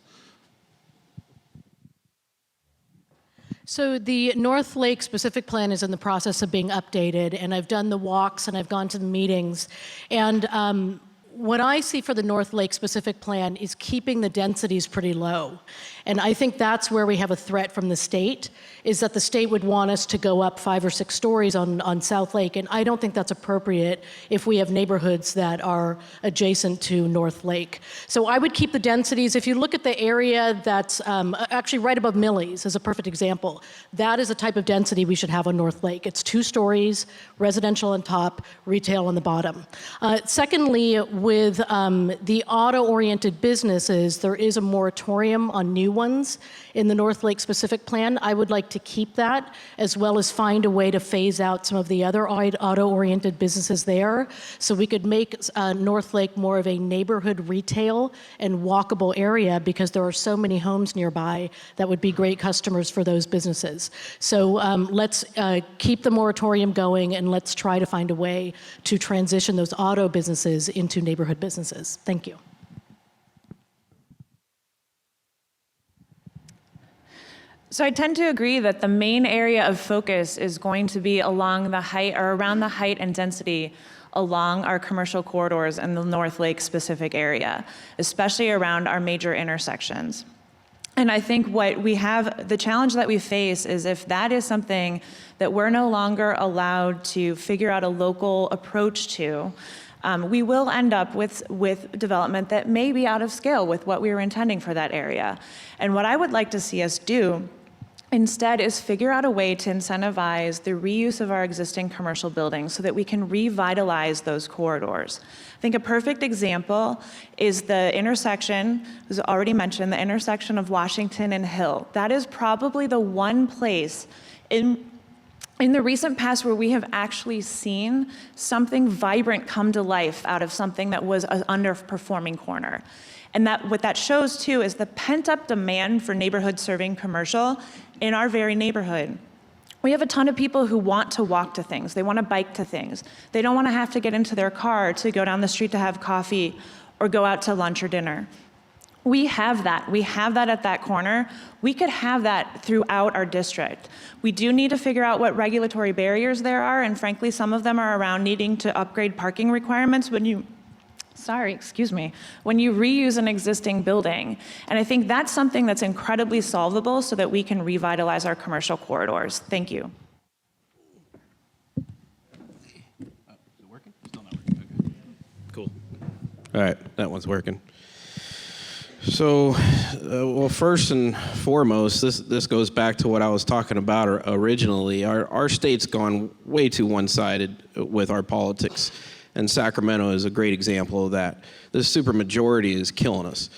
So the North Lake specific plan is in the process of being updated, and I've done the walks and I've gone to the meetings. And what I see for the North Lake specific plan is keeping the densities pretty low. And I think that's where we have a threat from the state, is that the state would want us to go up 5 or 6 stories on South Lake, and I don't think that's appropriate if we have neighborhoods that are adjacent to North Lake. So I would keep the densities. If you look at the area that's actually right above Millie's is a perfect example. That is a type of density we should have on North Lake. It's 2 stories, residential on top, retail on the bottom. Secondly, with the auto-oriented businesses, there is a moratorium on new ones in the North Lake specific plan. I would like to keep that, as well as find a way to phase out some of the other auto-oriented businesses there, so we could make North Lake more of a neighborhood retail and walkable area, because there are so many homes nearby that would be great customers for those businesses. So let's keep the moratorium going, and let's try to find a way to transition those auto businesses into neighborhood businesses. Thank you. So I tend to agree that the main area of focus is going to be along the height, or around the height and density along our commercial corridors in the North Lake specific area, especially around our major intersections. And I think what we have, the challenge that we face is if that is something that we're no longer allowed to figure out a local approach to, we will end up with development that may be out of scale with what we were intending for that area. And what I would like to see us do instead is figure out a way to incentivize the reuse of our existing commercial buildings so that we can revitalize those corridors. I think a perfect example is the intersection, as already mentioned, the intersection of Washington and Hill. That is probably the one place in the recent past where we have actually seen something vibrant come to life out of something that was an underperforming corner. And what that shows too is the pent-up demand for neighborhood serving commercial in our very neighborhood. We have a ton of people who want to walk to things. They want to bike to things. They don't want to have to get into their car to go down the street to have coffee or go out to lunch or dinner. We have that. We have that at that corner. We could have that throughout our district. We do need to figure out what regulatory barriers there are, and frankly, some of them are around needing to upgrade parking requirements when you reuse an existing building. And I think that's something that's incredibly solvable so that we can revitalize our commercial corridors. Thank you. Cool. All right, that one's working. So, well, first and foremost, this goes back to what I was talking about originally. Our state's gone way too one-sided with our politics, and Sacramento is a great example of that. This supermajority is killing us.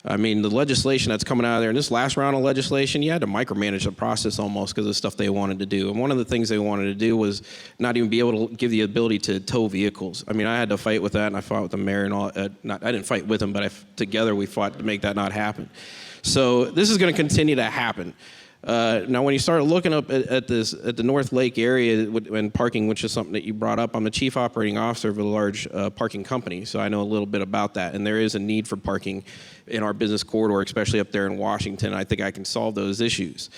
I mean, the legislation that's coming out of there, in this last round of legislation, you had to micromanage the process almost because of the stuff they wanted to do. And one of the things they wanted to do was not even be able to give the ability to tow vehicles. I mean, I had to fight with that, and I fought with the mayor and all. I didn't fight with him, but together we fought to make that not happen. So this is going to continue to happen. Now, when you start looking up at the North Lake area and parking, which is something that you brought up, I'm the chief operating officer of a large parking company, so I know a little bit about that. And there is a need for parking in our business corridor, especially up there in Washington. I think I can solve those issues.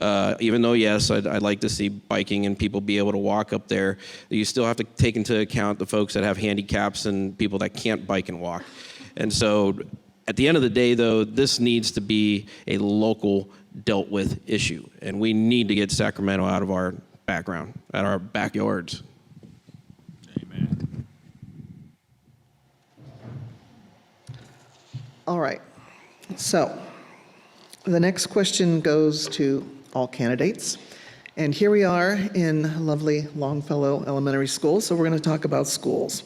Even though, yes, I'd like to see biking and people be able to walk up there, you still have to take into account the folks that have handicaps and people that can't bike and walk. And so at the end of the day, though, this needs to be a local dealt with issue, and we need to get Sacramento out of our background, out of our backyards. Amen. All right. So the next question goes to all candidates. And here we are in lovely Longfellow Elementary School, so we're going to talk about schools.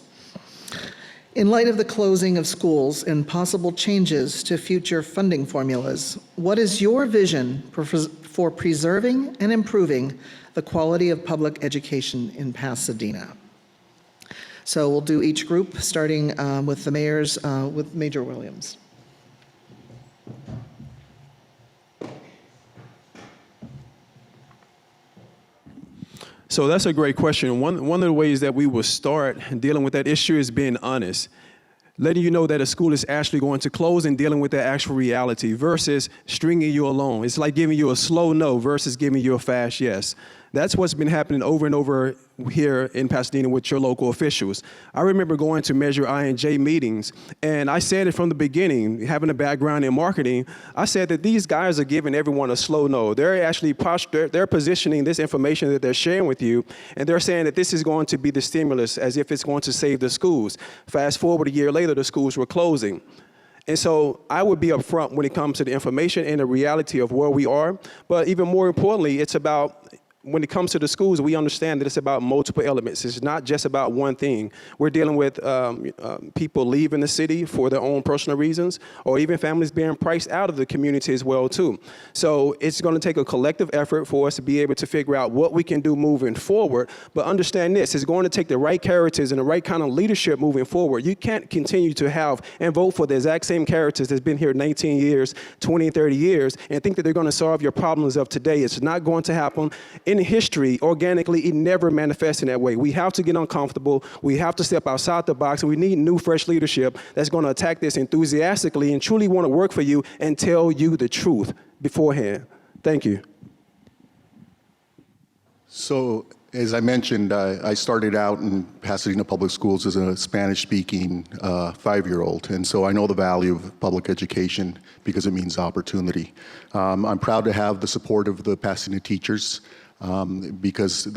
In light of the closing of schools and possible changes to future funding formulas, what is your vision for preserving and improving the quality of public education in Pasadena? So we'll do each group, starting with the mayors, with Major Williams. So that's a great question. One of the ways that we will start dealing with that issue is being honest. Letting you know that a school is actually going to close and dealing with the actual reality versus stringing you along. It's like giving you a slow no versus giving you a fast yes. That's what's been happening over and over here in Pasadena with your local officials. I remember going to Measure I&J meetings, and I said it from the beginning, having a background in marketing, I said that these guys are giving everyone a slow no. They're actually they're positioning this information that they're sharing with you, and they're saying that this is going to be the stimulus as if it's going to save the schools. Fast forward a year later, the schools were closing. And so I would be upfront when it comes to the information and the reality of where we are, but even more importantly, it's about when it comes to the schools, we understand that it's about multiple elements. It's not just about one thing. We're dealing with people leaving the city for their own personal reasons, or even families being priced out of the community as well, too. So it's going to take a collective effort for us to be able to figure out what we can do moving forward. But understand this, it's going to take the right characters and the right kind of leadership moving forward. You can't continue to have and vote for the exact same characters that's been here 19 years, 20, 30 years, and think that they're going to solve your problems of today. It's not going to happen. In history, organically, it never manifests in that way. We have to get uncomfortable. We have to step outside the box, and we need new, fresh leadership that's going to attack this enthusiastically and truly want to work for you and tell you the truth beforehand. Thank you. So, as I mentioned, I started out in Pasadena Public Schools as a Spanish-speaking 5-year-old, and so I know the value of public education because it means opportunity. I'm proud to have the support of the Pasadena teachers because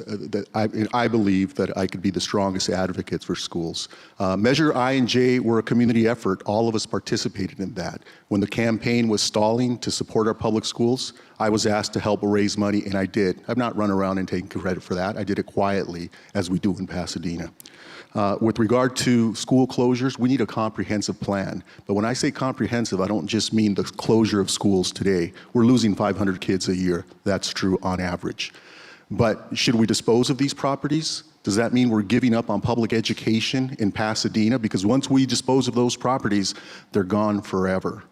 I believe that I could be the strongest advocate for schools. Measure I&J were a community effort. All of us participated in that. When the campaign was stalling to support our public schools, I was asked to help raise money, and I did. I've not run around and taken credit for that. I did it quietly, as we do in Pasadena. With regard to school closures, we need a comprehensive plan. But when I say comprehensive, I don't just mean the closure of schools today. We're losing 500 kids a year. That's true on average. But should we dispose of these properties? Does that mean we're giving up on public education in Pasadena? Because once we dispose of those properties, they're gone forever.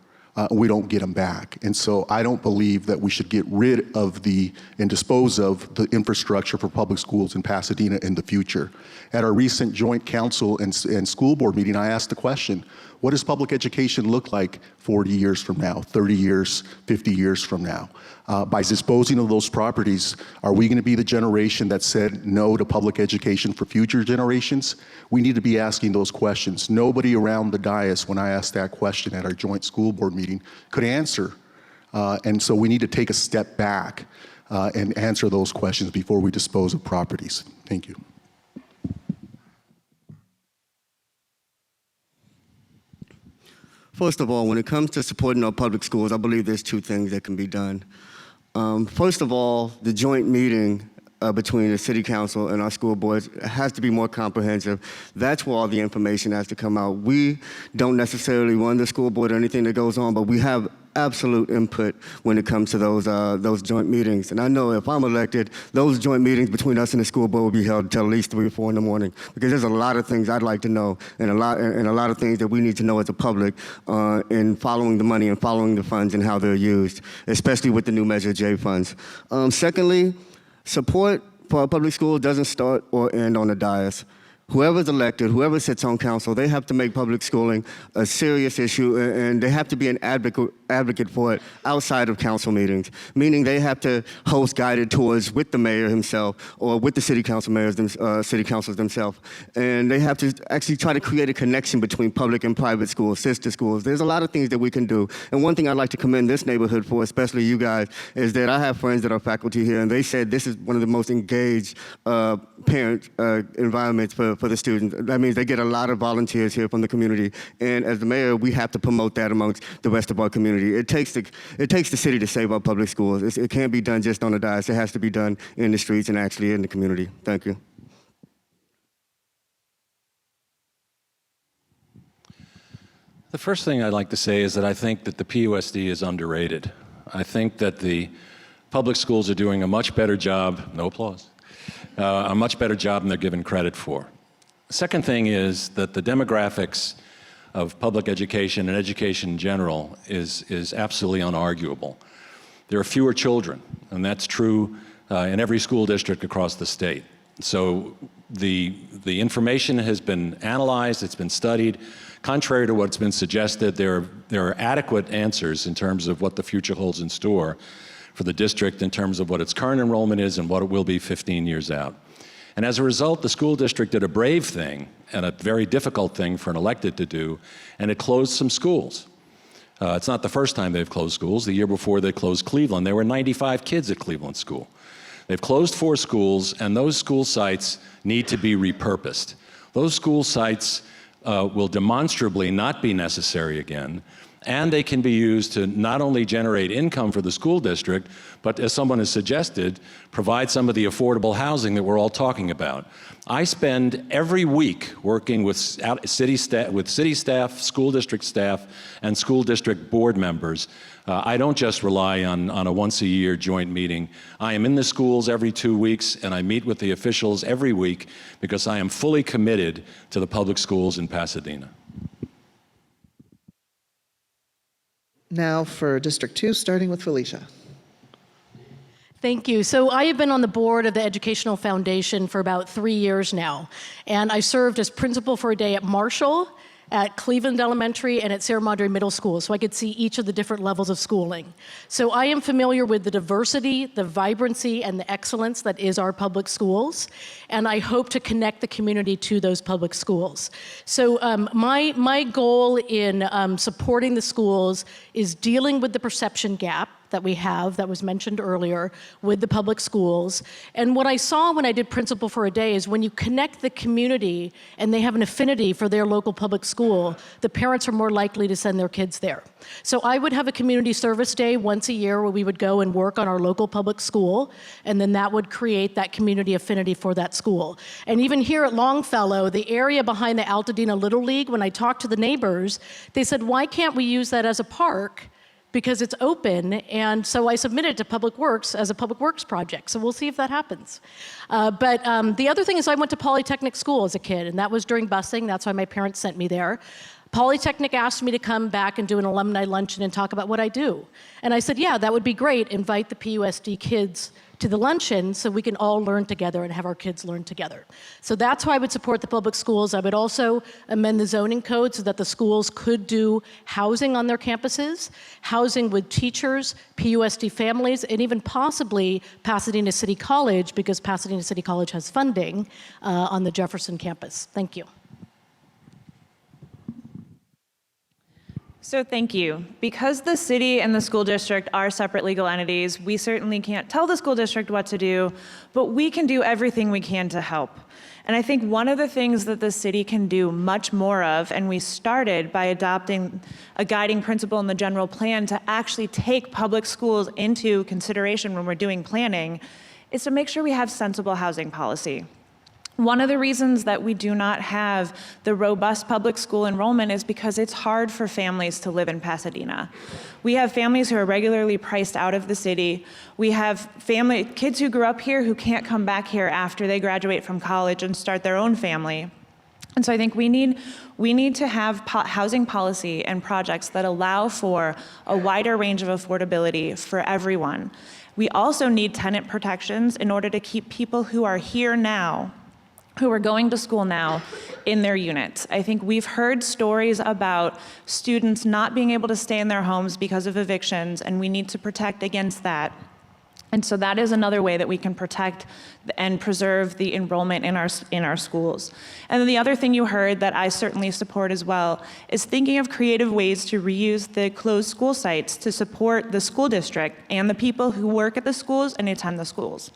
we don't get them back. And so I don't believe that we should get rid of and dispose of the infrastructure for public schools in Pasadena in the future. At our recent joint council and school board meeting, I asked the question, what does public education look like 40 years from now, 30 years, 50 years from now? By disposing of those properties, are we going to be the generation that said no to public education for future generations? We need to be asking those questions. Nobody around the dais, when I asked that question at our joint school board meeting, could answer. And so we need to take a step back and answer those questions before we dispose of properties. Thank you. First of all, when it comes to supporting our public schools, I believe there's two things that can be done. First of all, the joint meeting between the city council and our school boards has to be more comprehensive. That's where all the information has to come out. We don't necessarily run the school board or anything that goes on, but we have absolute input when it comes to those joint meetings. And I know if I'm elected, those joint meetings between us and the school board will be held until at least 3 or 4 in the morning, because there's a lot of things I'd like to know, and a lot of things that we need to know as a public in following the money and following the funds and how they're used, especially with the new Measure J funds. Secondly, support for our public schools doesn't start or end on the dais. Whoever's elected, whoever sits on council, they have to make public schooling a serious issue, and they have to be an advocate for it outside of council meetings, meaning they have to host guided tours with the mayor himself or with the city councils themselves. And they have to actually try to create a connection between public and private schools, sister schools. There's a lot of things that we can do. And one thing I'd like to commend this neighborhood for, especially you guys, is that I have friends that are faculty here, and they said this is one of the most engaged parent environments for the students. That means they get a lot of volunteers here from the community. And as the mayor, we have to promote that amongst the rest of our community. It takes the city to save our public schools. It can't be done just on the dais. It has to be done in the streets and actually in the community. Thank you. The first thing I'd like to say is that I think that the PUSD is underrated. I think that the public schools are doing a much better job, no applause, a much better job than they're given credit for. The second thing is that the demographics of public education and education in general is absolutely unarguable. There are fewer children, and that's true in every school district across the state. So the information has been analyzed, it's been studied. Contrary to what's been suggested, there are adequate answers in terms of what the future holds in store for the district in terms of what its current enrollment is and what it will be 15 years out. And as a result, the school district did a brave thing and a very difficult thing for an elected to do, and it closed some schools. It's not the first time they've closed schools. The year before they closed Cleveland, there were 95 kids at Cleveland School. They've closed 4 schools, and those school sites need to be repurposed. Those school sites will demonstrably not be necessary again, and they can be used to not only generate income for the school district, but as someone has suggested, provide some of the affordable housing that we're all talking about. I spend every week working with city staff, school district staff, and school district board members. I don't just rely on a once-a-year joint meeting. I am in the schools every 2 weeks, and I meet with the officials every week because I am fully committed to the public schools in Pasadena. Now for District 2, starting with Felicia. Thank you. So I have been on the board of the Educational Foundation for about 3 years now, and I served as principal for a day at Marshall, at Cleveland Elementary, and at Sierra Madre Middle School, so I could see each of the different levels of schooling. So I am familiar with the diversity, the vibrancy, and the excellence that is our public schools, and I hope to connect the community to those public schools. So my goal in supporting the schools is dealing with the perception gap that we have, that was mentioned earlier, with the public schools. And what I saw when I did Principal for a Day is when you connect the community and they have an affinity for their local public school, the parents are more likely to send their kids there. So I would have a community service day once a year where we would go and work on our local public school, and then that would create that community affinity for that school. And even here at Longfellow, the area behind the Altadena Little League, when I talked to the neighbors, they said, why can't we use that as a park? Because it's open, and so I submitted to Public Works as a Public Works project, so we'll see if that happens. But the other thing is I went to Polytechnic School as a kid, and that was during busing. That's why my parents sent me there. Polytechnic asked me to come back and do an alumni luncheon and talk about what I do. And I said, yeah, that would be great. Invite the PUSD kids to the luncheon so we can all learn together and have our kids learn together. So that's why I would support the public schools. I would also amend the zoning code so that the schools could do housing on their campuses, housing with teachers, PUSD families, and even possibly Pasadena City College, because Pasadena City College has funding on the Jefferson campus. Thank you. So thank you. Because the city and the school district are separate legal entities, we certainly can't tell the school district what to do, but we can do everything we can to help. And I think one of the things that the city can do much more of, and we started by adopting a guiding principle in the general plan to actually take public schools into consideration when we're doing planning, is to make sure we have sensible housing policy. One of the reasons that we do not have the robust public school enrollment is because it's hard for families to live in Pasadena. We have families who are regularly priced out of the city. We have kids who grew up here who can't come back here after they graduate from college and start their own family. And so I think we need to have housing policy and projects that allow for a wider range of affordability for everyone. We also need tenant protections in order to keep people who are here now, who are going to school now, in their units. I think we've heard stories about students not being able to stay in their homes because of evictions, and we need to protect against that. And so that is another way that we can protect and preserve the enrollment in our schools. And then the other thing you heard that I certainly support as well is thinking of creative ways to reuse the closed school sites to support the school district and the people who work at the schools and attend the schools.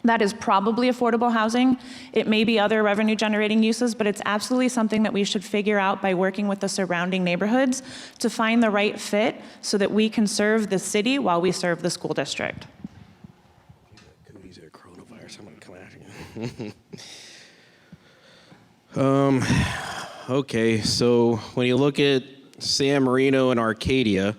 That is probably affordable housing. It may be other revenue generating uses, but it's absolutely something that we should figure out by working with the surrounding neighborhoods to find the right fit so that we can serve the city while we serve the school district. Cooties or coronavirus, I'm gonna come at you. Okay, so when you look at San Marino and Arcadia,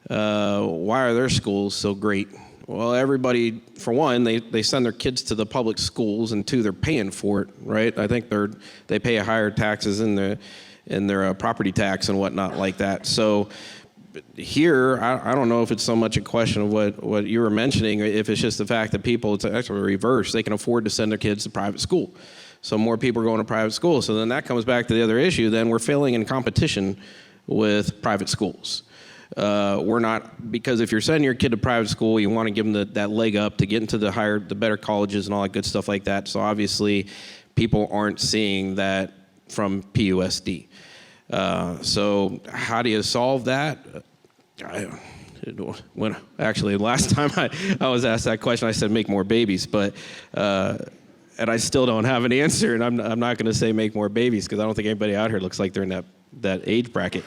why are their schools so great? Well, everybody, for one, they send their kids to the public schools, and two, they're paying for it, right? I think they pay higher taxes in their property tax and whatnot like that. So here, I don't know if it's so much a question of what you were mentioning, if it's just the fact that people, it's actually reverse. They can afford to send their kids to private school. So more people are going to private school. So then that comes back to the other issue. Then we're failing in competition with private schools. We're not, because if you're sending your kid to private school, you want to give them that leg up to get into the better colleges and all that good stuff like that. So obviously, people aren't seeing that from PUSD. So how do you solve that? Last time I was asked that question, I said make more babies, but and I still don't have an answer, and I'm not going to say make more babies because I don't think anybody out here looks like they're in that age bracket.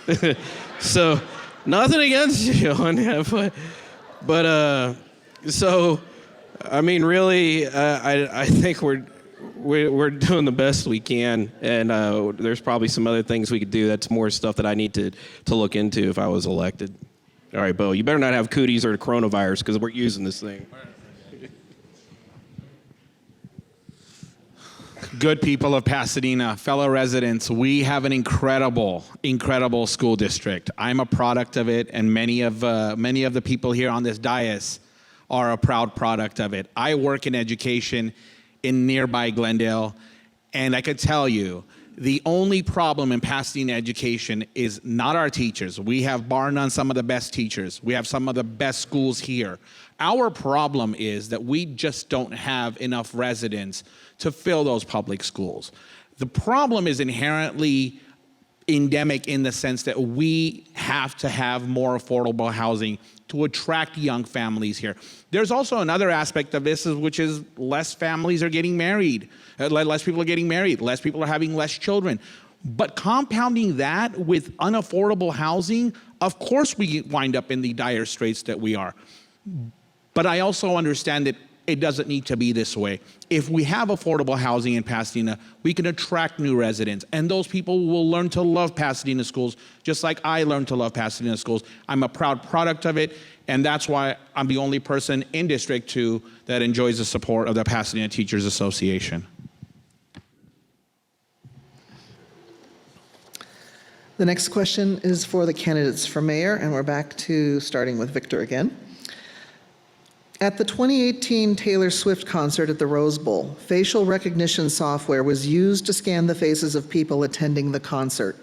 So. Nothing against you on that, but so I mean, really, I think we're doing the best we can, and there's probably some other things we could do. That's more stuff that I need to look into if I was elected. All right, Bo, you better not have cooties or the coronavirus because we're using this thing. Good people of Pasadena, fellow residents, we have an incredible, incredible school district. I'm a product of it, and many of the people here on this dais are a proud product of it. I work in education in nearby Glendale, and I could tell you, the only problem in Pasadena education is not our teachers. We have, bar none, some of the best teachers. We have some of the best schools here. Our problem is that we just don't have enough residents to fill those public schools. The problem is inherently endemic in the sense that we have to have more affordable housing to attract young families here. There's also another aspect of this, which is less families are getting married. Less people are getting married. Less people are having less children. But compounding that with unaffordable housing, of course we wind up in the dire straits that we are. But I also understand that it doesn't need to be this way. If we have affordable housing in Pasadena, we can attract new residents, and those people will learn to love Pasadena schools, just like I learned to love Pasadena schools. I'm a proud product of it, and that's why I'm the only person in District 2 that enjoys the support of the Pasadena Teachers Association. The next question is for the candidates for mayor, and we're back to starting with Victor again. At the 2018 Taylor Swift concert at the Rose Bowl, facial recognition software was used to scan the faces of people attending the concert.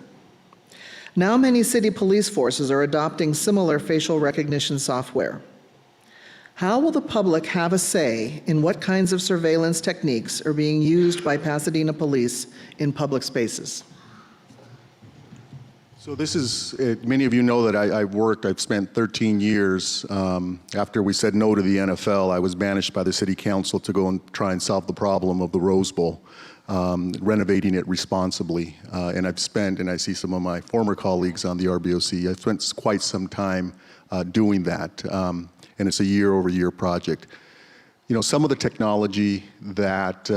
Now many city police forces are adopting similar facial recognition software. How will the public have a say in what kinds of surveillance techniques are being used by Pasadena police in public spaces? So this is, many of you know that I've spent 13 years, after we said no to the NFL, I was banished by the city council to go and try and solve the problem of the Rose Bowl, renovating it responsibly. And I've spent, and I see some of my former colleagues on the RBOC, I've spent quite some time doing that. And it's a year-over-year project. You know, some of the technology that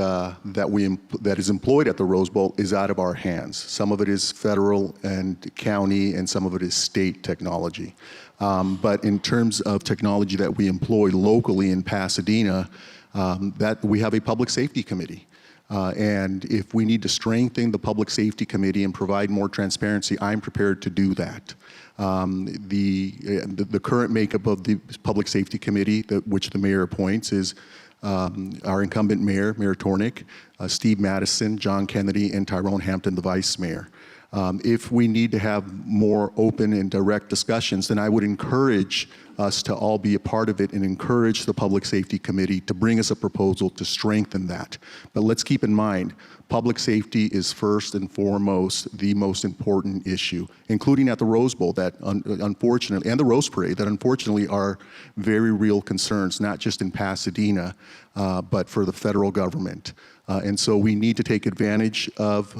is employed at the Rose Bowl is out of our hands. Some of it is federal and county, and some of it is state technology. But in terms of technology that we employ locally in Pasadena, that we have a public safety committee. And if we need to strengthen the public safety committee and provide more transparency, I'm prepared to do that. The current makeup of the Public Safety Committee, which the mayor appoints, is our incumbent mayor, Mayor Tornick, Steve Madison, John Kennedy, and Tyrone Hampton, the vice mayor. If we need to have more open and direct discussions, then I would encourage us to all be a part of it and encourage the Public Safety Committee to bring us a proposal to strengthen that. But let's keep in mind, public safety is first and foremost the most important issue, including at the Rose Bowl, that unfortunately, and the Rose Parade, that unfortunately are very real concerns, not just in Pasadena, but for the federal government. And so we need to take advantage of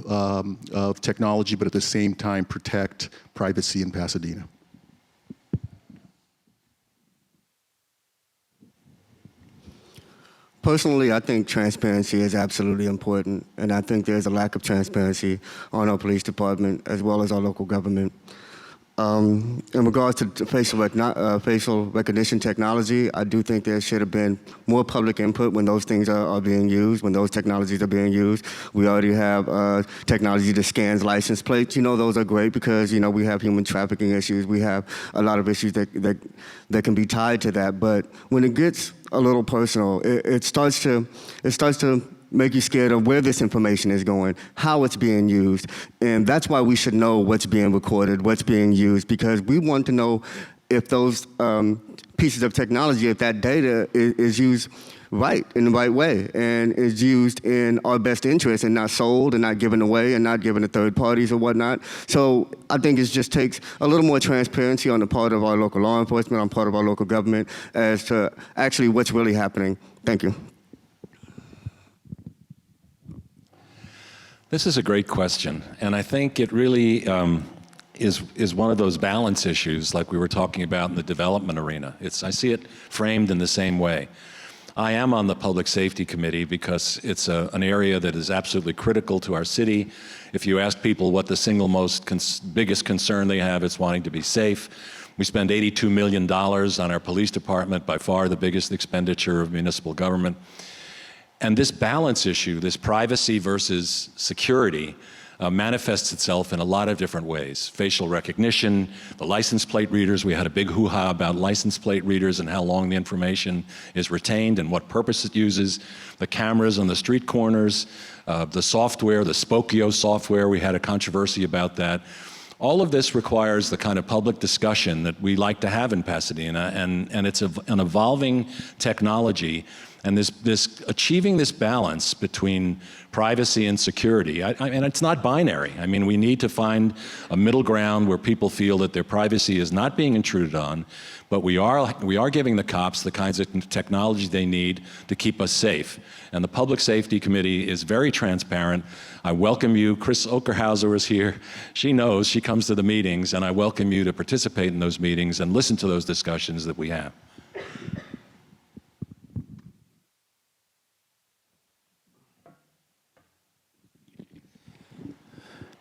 technology, but at the same time protect privacy in Pasadena. Personally, I think transparency is absolutely important, and I think there's a lack of transparency on our police department as well as our local government. In regards to facial recognition technology, I do think there should have been more public input when those things are being used, when those technologies are being used. We already have technology that scans license plates. You know, those are great because, you know, we have human trafficking issues. We have a lot of issues that can be tied to that. But when it gets a little personal, it starts to make you scared of where this information is going, how it's being used. And that's why we should know what's being recorded, what's being used, because we want to know if those pieces of technology, if that data is used right, in the right way, and is used in our best interest and not sold and not given away and not given to third parties or whatnot. So I think it just takes a little more transparency on the part of our local law enforcement, on the part of our local government, as to actually what's really happening. Thank you. This is a great question, and I think it really is one of those balance issues like we were talking about in the development arena. I see it framed in the same way. I am on the Public Safety Committee because it's an area that is absolutely critical to our city. If you ask people what the single biggest concern they have, it's wanting to be safe. We spend $82 million on our police department, by far the biggest expenditure of municipal government. And this balance issue, this privacy versus security, manifests itself in a lot of different ways. Facial recognition, the license plate readers, we had a big hoo-ha about license plate readers and how long the information is retained and what purpose it uses. The cameras on the street corners, the software, the Spokio software, we had a controversy about that. All of this requires the kind of public discussion that we like to have in Pasadena, and it's an evolving technology. And achieving this balance between privacy and security, and it's not binary. I mean, we need to find a middle ground where people feel that their privacy is not being intruded on, but we are giving the cops the kinds of technology they need to keep us safe. And the Public Safety Committee is very transparent. I welcome you. Chris Okerhauser is here. She knows, she comes to the meetings, and I welcome you to participate in those meetings and listen to those discussions that we have.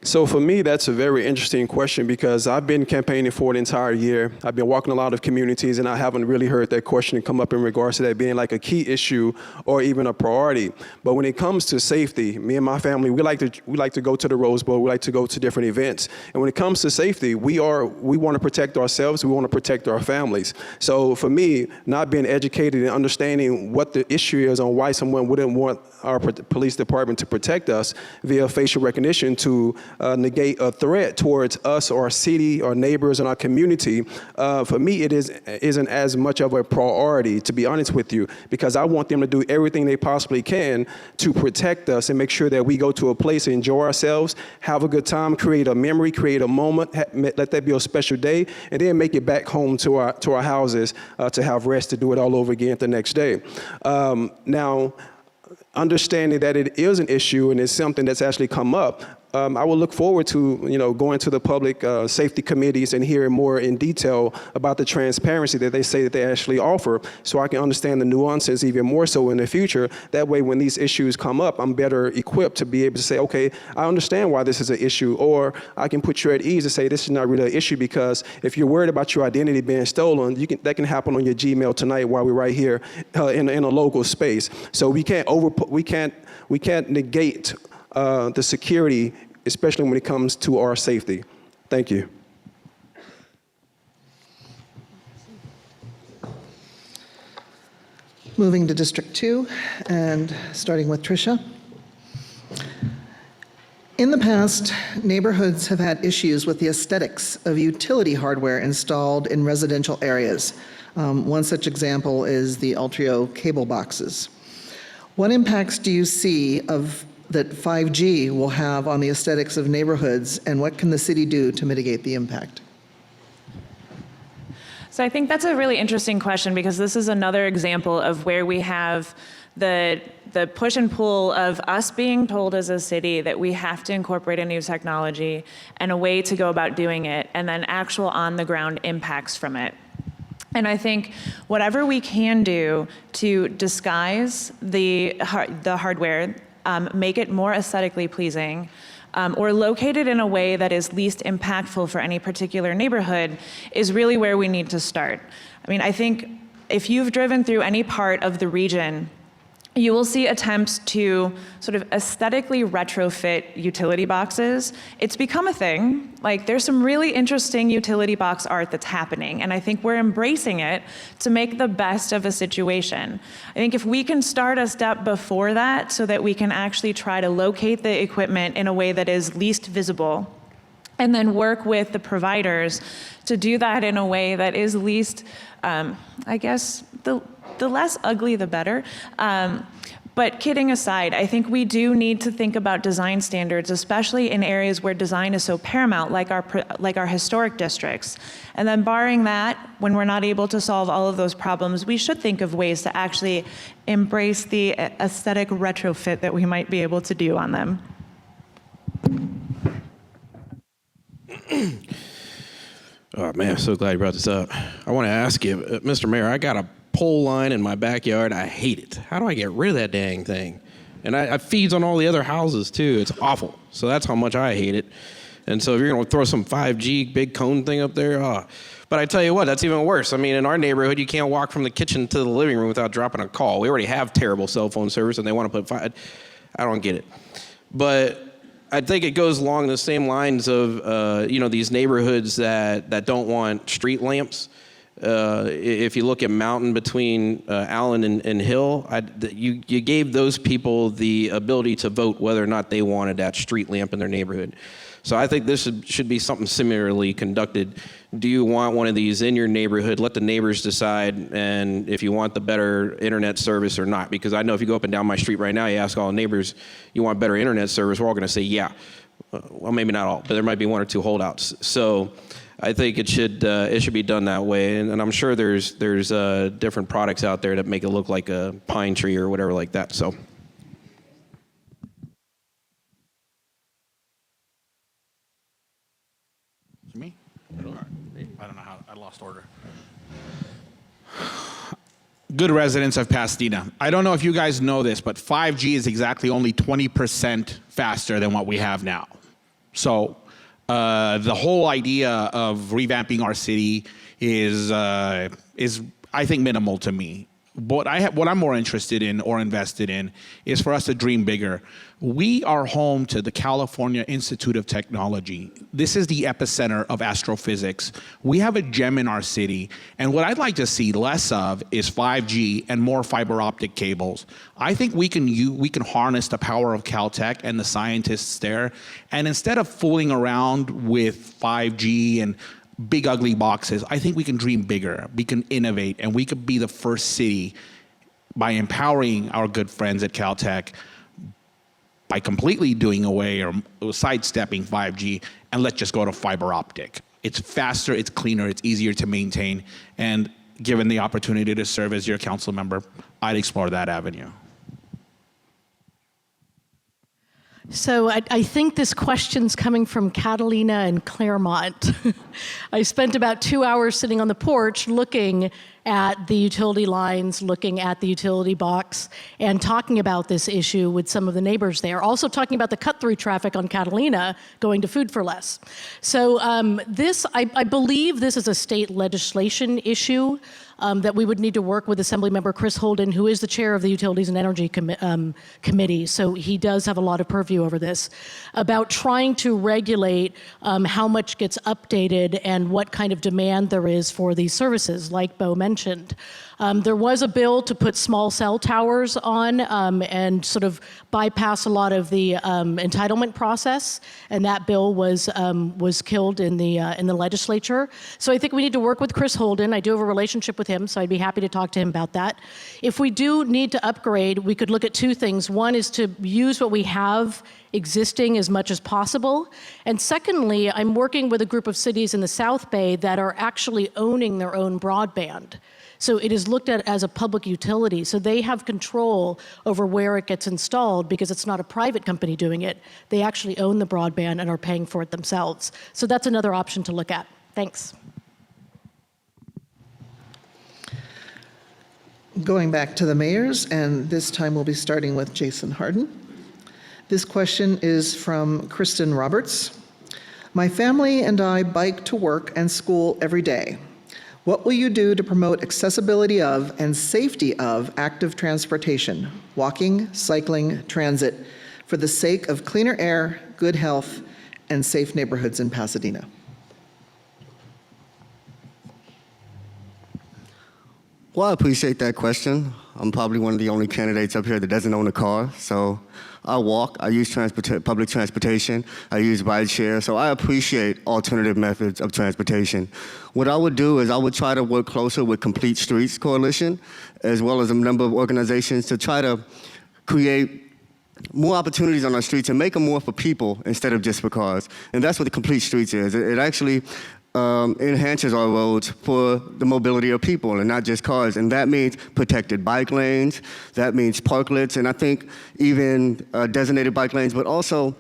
So for me, that's a very interesting question because I've been campaigning for an entire year. I've been walking a lot of communities, and I haven't really heard that question come up in regards to that being like a key issue or even a priority. But when it comes to safety, me and my family, we like to go to the Rose Bowl. We like to go to different events. And when it comes to safety, we want to protect ourselves. We want to protect our families. So for me, not being educated and understanding what the issue is on why someone wouldn't want our police department to protect us via facial recognition to negate a threat towards us or our city, our neighbors, and our community, for me, it isn't as much of a priority, to be honest with you, because I want them to do everything they possibly can to protect us and make sure that we go to a place and enjoy ourselves, have a good time, create a memory, create a moment, let that be a special day, and then make it back home to our houses to have rest to do it all over again the next day. Now, understanding that it is an issue and it's something that's actually come up, I will look forward to, going to the public safety committees and hearing more in detail about the transparency that they say that they actually offer, so I can understand the nuances even more so in the future. That way, when these issues come up, I'm better equipped to be able to say, okay, I understand why this is an issue, or I can put you at ease and say this is not really an issue, because if you're worried about your identity being stolen, that can happen on your Gmail tonight while we're right here in a local space. So we can't negate the security, especially when it comes to our safety. Thank you. Moving to District 2 and starting with Tricia. In the past, neighborhoods have had issues with the aesthetics of utility hardware installed in residential areas. One such example is the Altrio cable boxes. What impacts do you see that 5G will have on the aesthetics of neighborhoods, and what can the city do to mitigate the impact? So I think that's a really interesting question, because this is another example of where we have the push and pull of us being told as a city that we have to incorporate a new technology and a way to go about doing it, and then actual on-the-ground impacts from it. And I think whatever we can do to disguise the hardware, make it more aesthetically pleasing, or locate it in a way that is least impactful for any particular neighborhood is really where we need to start. I mean, I think if you've driven through any part of the region, you will see attempts to sort of aesthetically retrofit utility boxes. It's become a thing. Like, there's some really interesting utility box art that's happening, and I think we're embracing it to make the best of a situation. I think if we can start a step before that so that we can actually try to locate the equipment in a way that is least visible, and then work with the providers to do that in a way that is least, I guess, the less ugly, the better. But kidding aside, I think we do need to think about design standards, especially in areas where design is so paramount, like our historic districts. And then barring that, when we're not able to solve all of those problems, we should think of ways to actually embrace the aesthetic retrofit that we might be able to do on them. Oh man, I'm so glad you brought this up. I want to ask you, Mr. Mayor, I got a pole line in my backyard. I hate it. How do I get rid of that dang thing? And it feeds on all the other houses too. It's awful. So that's how much I hate it. And so if you're going to throw some 5G big cone thing up there, But I tell you what, that's even worse. I mean, in our neighborhood, you can't walk from the kitchen to the living room without dropping a call. We already have terrible cell phone service, and they want to put 5. I don't get it. But I think it goes along the same lines of, these neighborhoods that don't want street lamps. If you look at Mountain between Allen and Hill, you gave those people the ability to vote whether or not they wanted that street lamp in their neighborhood. So I think this should be something similarly conducted. Do you want one of these in your neighborhood? Let the neighbors decide, and if you want the better internet service or not. Because I know if you go up and down my street right now, you ask all the neighbors, you want better internet service, we're all going to say yeah. Well, maybe not all, but there might be one or two holdouts. So I think it should be done that way, and I'm sure there's different products out there that make it look like a pine tree or whatever like that. So. Me? I don't know how, I lost order. Good residents of Pasadena. I don't know if you guys know this, but 5G is exactly only 20% faster than what we have now. So the whole idea of revamping our city is I think minimal to me. What I'm more interested in or invested in is for us to dream bigger. We are home to the California Institute of Technology. This is the epicenter of astrophysics. We have a gem in our city, and what I'd like to see less of is 5G and more fiber optic cables. I think we can harness the power of Caltech and the scientists there, and instead of fooling around with 5G and big ugly boxes, I think we can dream bigger, we can innovate, and we could be the first city by empowering our good friends at Caltech by completely doing away or sidestepping 5G, and let's just go to fiber optic. It's faster, it's cleaner, it's easier to maintain, and given the opportunity to serve as your council member, I'd explore that avenue. So I think this question's coming from Catalina and Claremont. I spent about 2 hours sitting on the porch looking at the utility lines, looking at the utility box, and talking about this issue with some of the neighbors there. Also talking about the cut-through traffic on Catalina going to Food for Less. So I believe this is a state legislation issue that we would need to work with Assemblymember Chris Holden, who is the chair of the Utilities and Energy Committee, so he does have a lot of purview over this, about trying to regulate how much gets updated and what kind of demand there is for these services, like Bo mentioned. There was a bill to put small cell towers on and sort of bypass a lot of the entitlement process, and that bill was killed in the legislature. So I think we need to work with Chris Holden. I do have a relationship with him, so I'd be happy to talk to him about that. If we do need to upgrade, we could look at two things. One is to use what we have existing as much as possible. And secondly, I'm working with a group of cities in the South Bay that are actually owning their own broadband. So it is looked at as a public utility. So they have control over where it gets installed because it's not a private company doing it. They actually own the broadband and are paying for it themselves. So that's another option to look at. Thanks. Going back to the mayors, and this time we'll be starting with Jason Harden. This question is from Kristen Roberts. My family and I bike to work and school every day. What will you do to promote accessibility of and safety of active transportation, walking, cycling, transit, for the sake of cleaner air, good health, and safe neighborhoods in Pasadena? Well, I appreciate that question. I'm probably one of the only candidates up here that doesn't own a car, so I walk, I use public transportation, I use rideshare, so I appreciate alternative methods of transportation. What I would do is I would try to work closer with Complete Streets Coalition, as well as a number of organizations to try to create more opportunities on our streets and make them more for people instead of just for cars. And that's what the Complete Streets is. It actually enhances our roads for the mobility of people and not just cars. And that means protected bike lanes, that means parklets, and I think even designated bike lanes, but also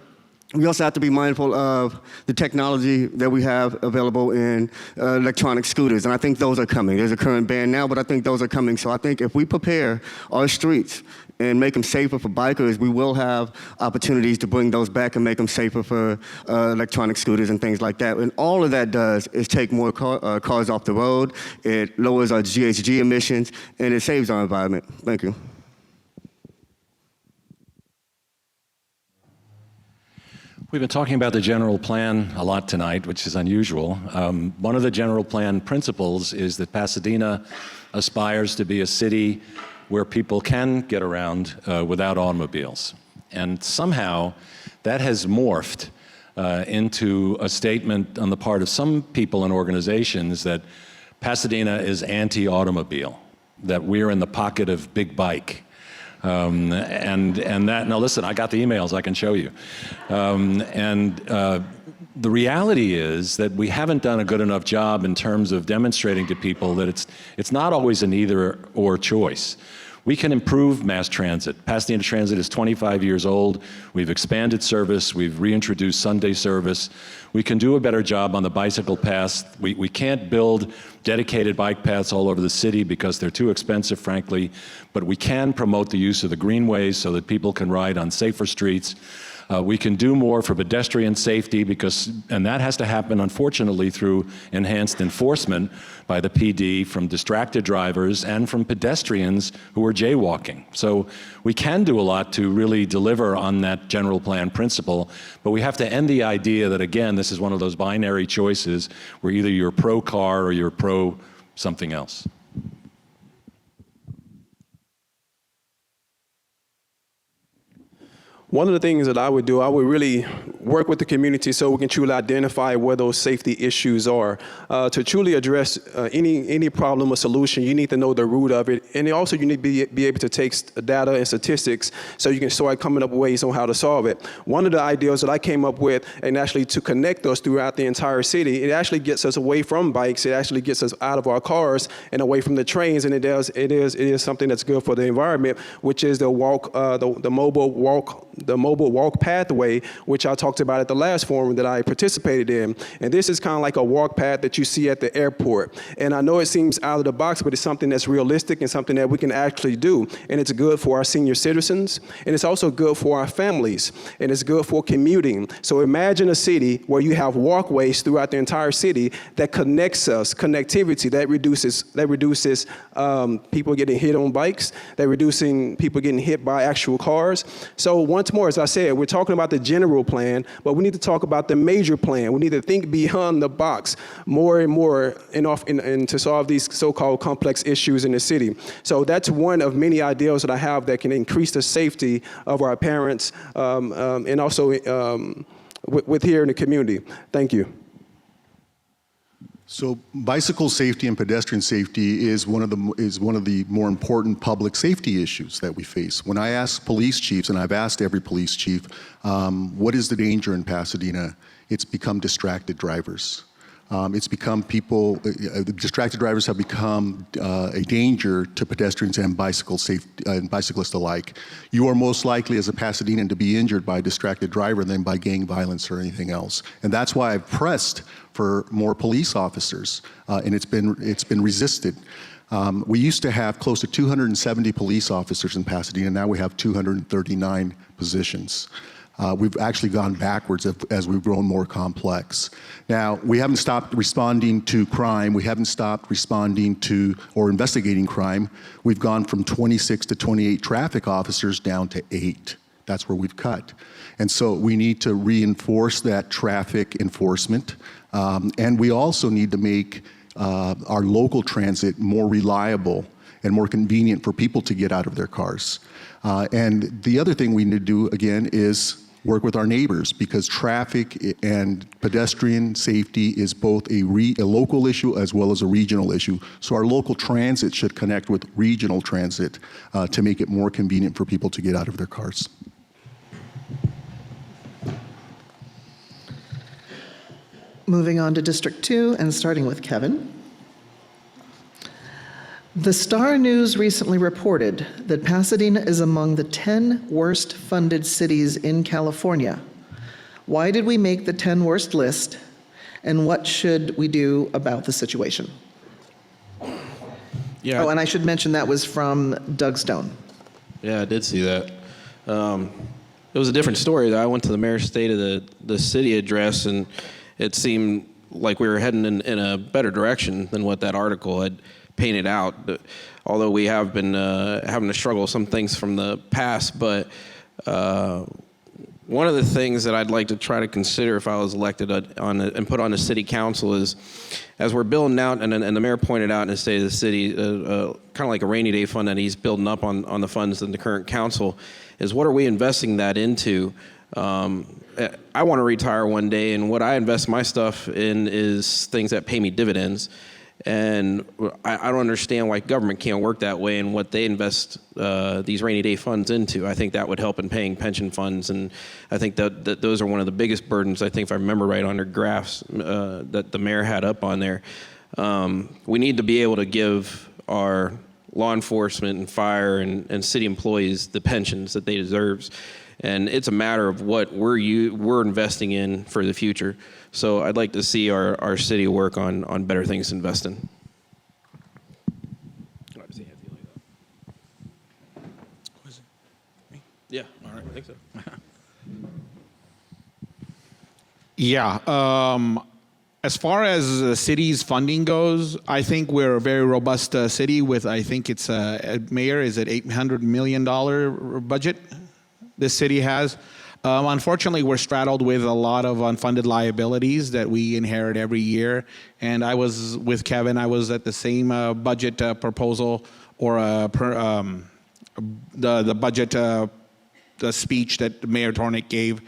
we also have to be mindful of the technology that we have available in electronic scooters, and I think those are coming. There's a current ban now, but I think those are coming. So I think if we prepare our streets and make them safer for bikers, we will have opportunities to bring those back and make them safer for electronic scooters and things like that. And all of that does is take more cars off the road, it lowers our GHG emissions, and it saves our environment. Thank you. We've been talking about the general plan a lot tonight, which is unusual. One of the general plan principles is that Pasadena aspires to be a city where people can get around without automobiles. And somehow that has morphed into a statement on the part of some people and organizations that Pasadena is anti-automobile, that we're in the pocket of big bike. And that, now listen, I got the emails, I can show you. The reality is that we haven't done a good enough job in terms of demonstrating to people that it's not always an either or choice. We can improve mass transit. Pasadena Transit is 25 years old. We've expanded service. We've reintroduced Sunday service. We can do a better job on the bicycle paths. We can't build dedicated bike paths all over the city because they're too expensive, frankly, but we can promote the use of the greenways so that people can ride on safer streets. We can do more for pedestrian safety and that has to happen, unfortunately, through enhanced enforcement by the PD from distracted drivers and from pedestrians who are jaywalking. So we can do a lot to really deliver on that general plan principle, but we have to end the idea that, again, this is one of those binary choices where either you're pro-car or you're pro-something else. One of the things that I would do, I would really work with the community so we can truly identify where those safety issues are. To truly address any problem or solution, you need to know the root of it. And also you need to be able to take data and statistics so you can start coming up with ways on how to solve it. One of the ideas that I came up with, and actually to connect us throughout the entire city, it actually gets us away from bikes. It actually gets us out of our cars and away from the trains. And it is something that's good for the environment, which is the mobile walk pathway, which I talked about at the last forum that I participated in. And this is kind of like a walk path that you see at the airport. And I know it seems out of the box, but it's something that's realistic and something that we can actually do. And it's good for our senior citizens, and it's also good for our families, and it's good for commuting. So imagine a city where you have walkways throughout the entire city that connects us, connectivity, that reduces people getting hit on bikes, that reducing people getting hit by actual cars. So once more, as I said, we're talking about the general plan, but we need to talk about the major plan. We need to think beyond the box more and more and to solve these so-called complex issues in the city. So that's one of many ideas that I have that can increase the safety of our parents and also with here in the community. Thank you. So bicycle safety and pedestrian safety is one of the more important public safety issues that we face. When I ask police chiefs, and I've asked every police chief, what is the danger in Pasadena? It's become distracted drivers. It's become distracted drivers have become a danger to pedestrians and bicyclists alike. You are most likely as a Pasadenan to be injured by a distracted driver than by gang violence or anything else. And that's why I've pressed for more police officers, and it's been resisted. We used to have close to 270 police officers in Pasadena. Now we have 239 positions. We've actually gone backwards as we've grown more complex. Now, we haven't stopped responding to crime. We haven't stopped responding to or investigating crime. We've gone from 26 to 28 traffic officers down to 8. That's where we've cut. And so we need to reinforce that traffic enforcement. And we also need to make our local transit more reliable and more convenient for people to get out of their cars. And the other thing we need to do, again, is work with our neighbors, because traffic and pedestrian safety is both a local issue as well as a regional issue. So our local transit should connect with regional transit to make it more convenient for people to get out of their cars. Moving on to District 2 and starting with Kevin. The Star News recently reported that Pasadena is among the 10 worst funded cities in California. Why did we make the 10 worst list, and what should we do about the situation? Yeah. Oh, and I should mention that was from Doug Stone. Yeah, I did see that. It was a different story. I went to the mayor's State of the City address, and it seemed like we were heading in a better direction than what that article had painted out. Although we have been having to struggle with some things from the past, but one of the things that I'd like to try to consider if I was elected and put on the city council is, as we're building out, and the mayor pointed out in the State of the City, kind of like a rainy day fund that he's building up on the funds in the current council, is what are we investing that into? I want to retire one day, and what I invest my stuff in is things that pay me dividends. And I don't understand why government can't work that way and what they invest these rainy day funds into. I think that would help in paying pension funds, and I think that those are one of the biggest burdens, I think, if I remember right, on their graphs that the mayor had up on there. We need to be able to give our law enforcement and fire and city employees the pensions that they deserve. And it's a matter of what we're investing in for the future. So I'd like to see our city work on better things to invest in. Yeah, all right, I think so. Yeah. As far as the city's funding goes, I think we're a very robust city with, I think it's, Mayor, is it $800 million budget this city has? Unfortunately, we're straddled with a lot of unfunded liabilities that we inherit every year. And I was with Kevin, I was at the same budget proposal or the budget the speech that Mayor Tornick gave.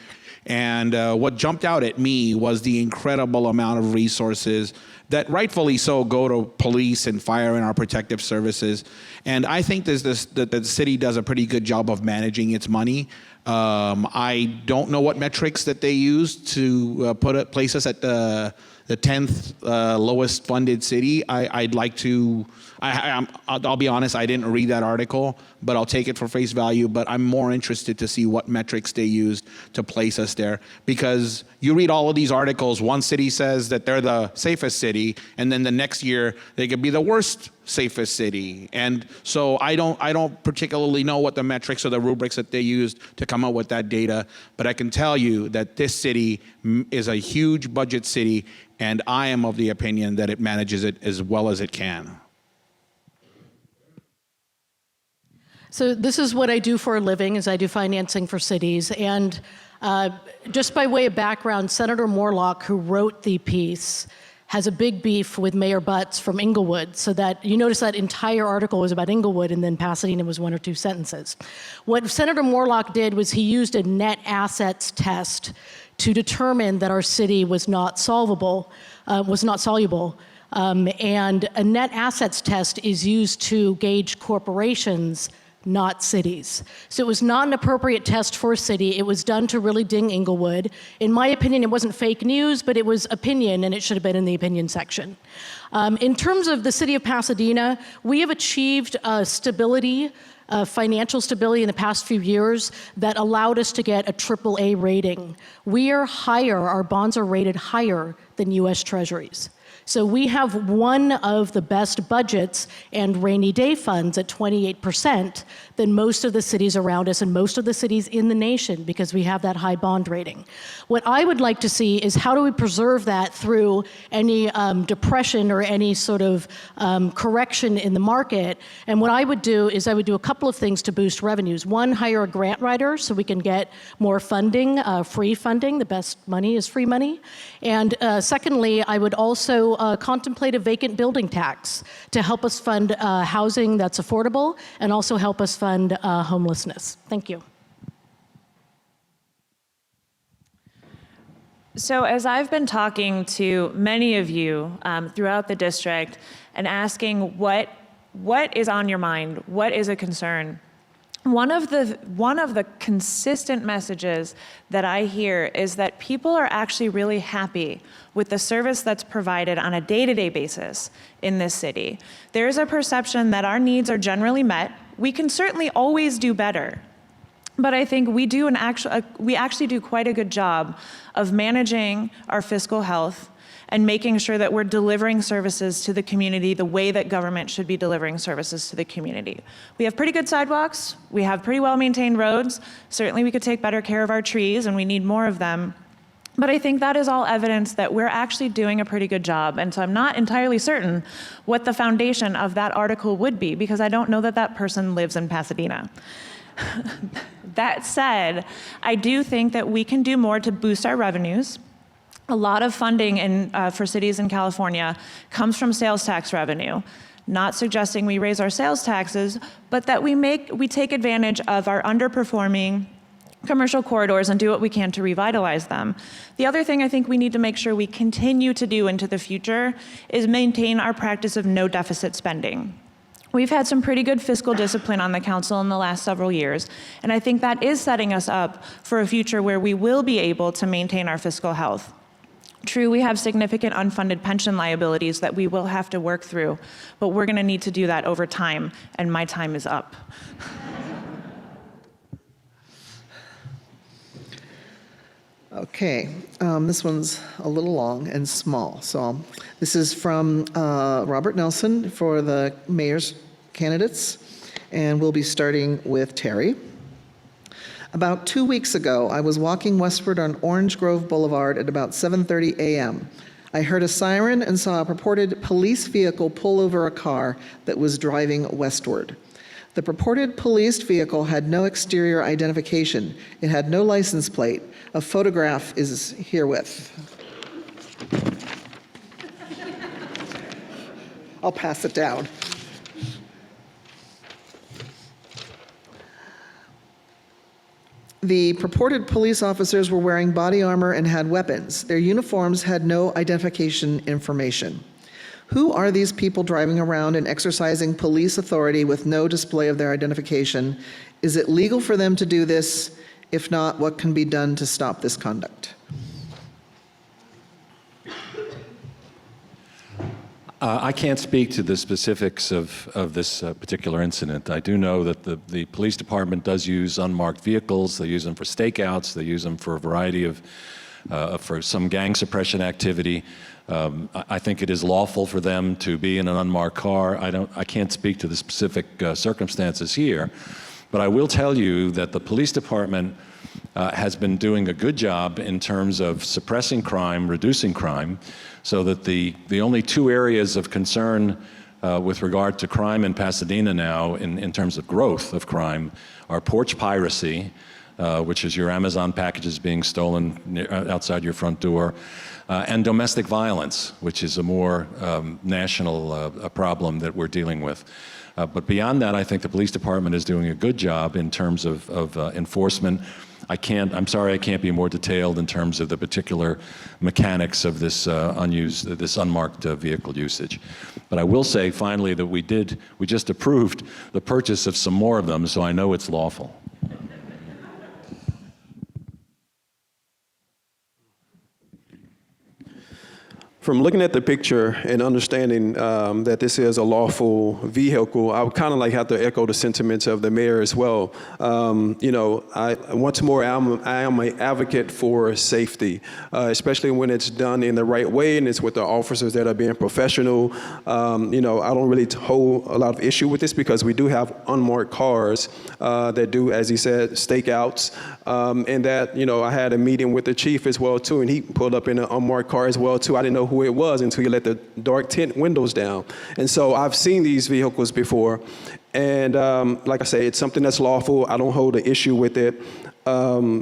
And what jumped out at me was the incredible amount of resources that rightfully so go to police and fire and our protective services. And I think that the city does a pretty good job of managing its money. I don't know what metrics that they use to place us at the 10th lowest funded city. I'd like to, I'll be honest, I didn't read that article, but I'll take it for face value. But I'm more interested to see what metrics they used to place us there. Because you read all of these articles, one city says that they're the safest city, and then the next year they could be the worst safest city. And so I don't particularly know what the metrics or the rubrics that they used to come up with that data, but I can tell you that this city is a huge budget city, and I am of the opinion that it manages it as well as it can. So this is what I do for a living, is I do financing for cities. And just by way of background, Senator Morlock, who wrote the piece, has a big beef with Mayor Butts from Inglewood, so that you notice that entire article was about Inglewood, and then Pasadena was one or two sentences. What Senator Morlock did was he used a net assets test to determine that our city was not soluble. And a net assets test is used to gauge corporations, not cities. So it was not an appropriate test for a city. It was done to really ding Inglewood. In my opinion, it wasn't fake news, but it was opinion, and it should have been in the opinion section. In terms of the city of Pasadena, we have achieved stability, financial stability in the past few years that allowed us to get a AAA rating. We are higher, our bonds are rated higher than US Treasuries. So we have one of the best budgets and rainy day funds at 28% than most of the cities around us and most of the cities in the nation, because we have that high bond rating. What I would like to see is how do we preserve that through any depression or any sort of correction in the market. And what I would do is I would do a couple of things to boost revenues. One, hire a grant writer so we can get more funding, free funding. The best money is free money. And secondly, I would also contemplate a vacant building tax to help us fund housing that's affordable and also help us fund homelessness. Thank you. So as I've been talking to many of you throughout the district and asking what is on your mind, what is a concern, one of the consistent messages that I hear is that people are actually really happy with the service that's provided on a day-to-day basis in this city. There's a perception that our needs are generally met. We can certainly always do better, but I think we actually do quite a good job of managing our fiscal health and making sure that we're delivering services to the community the way that government should be delivering services to the community. We have pretty good sidewalks, we have pretty well-maintained roads. Certainly we could take better care of our trees, and we need more of them. But I think that is all evidence that we're actually doing a pretty good job. And so I'm not entirely certain what the foundation of that article would be, because I don't know that that person lives in Pasadena. That said, I do think that we can do more to boost our revenues. A lot of funding for cities in California comes from sales tax revenue. Not suggesting we raise our sales taxes, but that we take advantage of our underperforming commercial corridors and do what we can to revitalize them. The other thing I think we need to make sure we continue to do into the future is maintain our practice of no deficit spending. We've had some pretty good fiscal discipline on the council in the last several years, and I think that is setting us up for a future where we will be able to maintain our fiscal health. True, we have significant unfunded pension liabilities that we will have to work through, but we're going to need to do that over time, and my time is up. Okay, this one's a little long and small. So this is from Robert Nelson for the mayor's candidates, and we'll be starting with Terry. About 2 weeks ago, I was walking westward on Orange Grove Boulevard at about 7:30 a.m. I heard a siren and saw a purported police vehicle pull over a car that was driving westward. The purported police vehicle had no exterior identification. It had no license plate. A photograph is herewith. I'll pass it down. The purported police officers were wearing body armor and had weapons. Their uniforms had no identification information. Who are these people driving around and exercising police authority with no display of their identification? Is it legal for them to do this? If not, what can be done to stop this conduct? I can't speak to the specifics of this particular incident. I do know that the police department does use unmarked vehicles. They use them for stakeouts. They use them for a variety of, for some gang suppression activity. I think it is lawful for them to be in an unmarked car. I can't speak to the specific circumstances here, but I will tell you that the police department has been doing a good job in terms of suppressing crime, reducing crime, so that the only two areas of concern with regard to crime in Pasadena now, in terms of growth of crime, are porch piracy, which is your Amazon packages being stolen outside your front door, and domestic violence, which is a more national problem that we're dealing with. But beyond that, I think the police department is doing a good job in terms of enforcement. I'm sorry I can't be more detailed in terms of the particular mechanics of this this unmarked vehicle usage. But I will say finally that we just approved the purchase of some more of them, so I know it's lawful. From looking at the picture and understanding that this is a lawful vehicle, I would kind of like have to echo the sentiments of the mayor as well. You know, once more, I am an advocate for safety, especially when it's done in the right way and it's with the officers that are being professional. You know, I don't really hold a lot of issue with this because we do have unmarked cars that do, as he said, stakeouts. And that, you know, I had a meeting with the chief as well too, and he pulled up in an unmarked car as well too. I didn't know who it was until he let the dark tint windows down. And so I've seen these vehicles before. And like I say, it's something that's lawful. I don't hold an issue with it,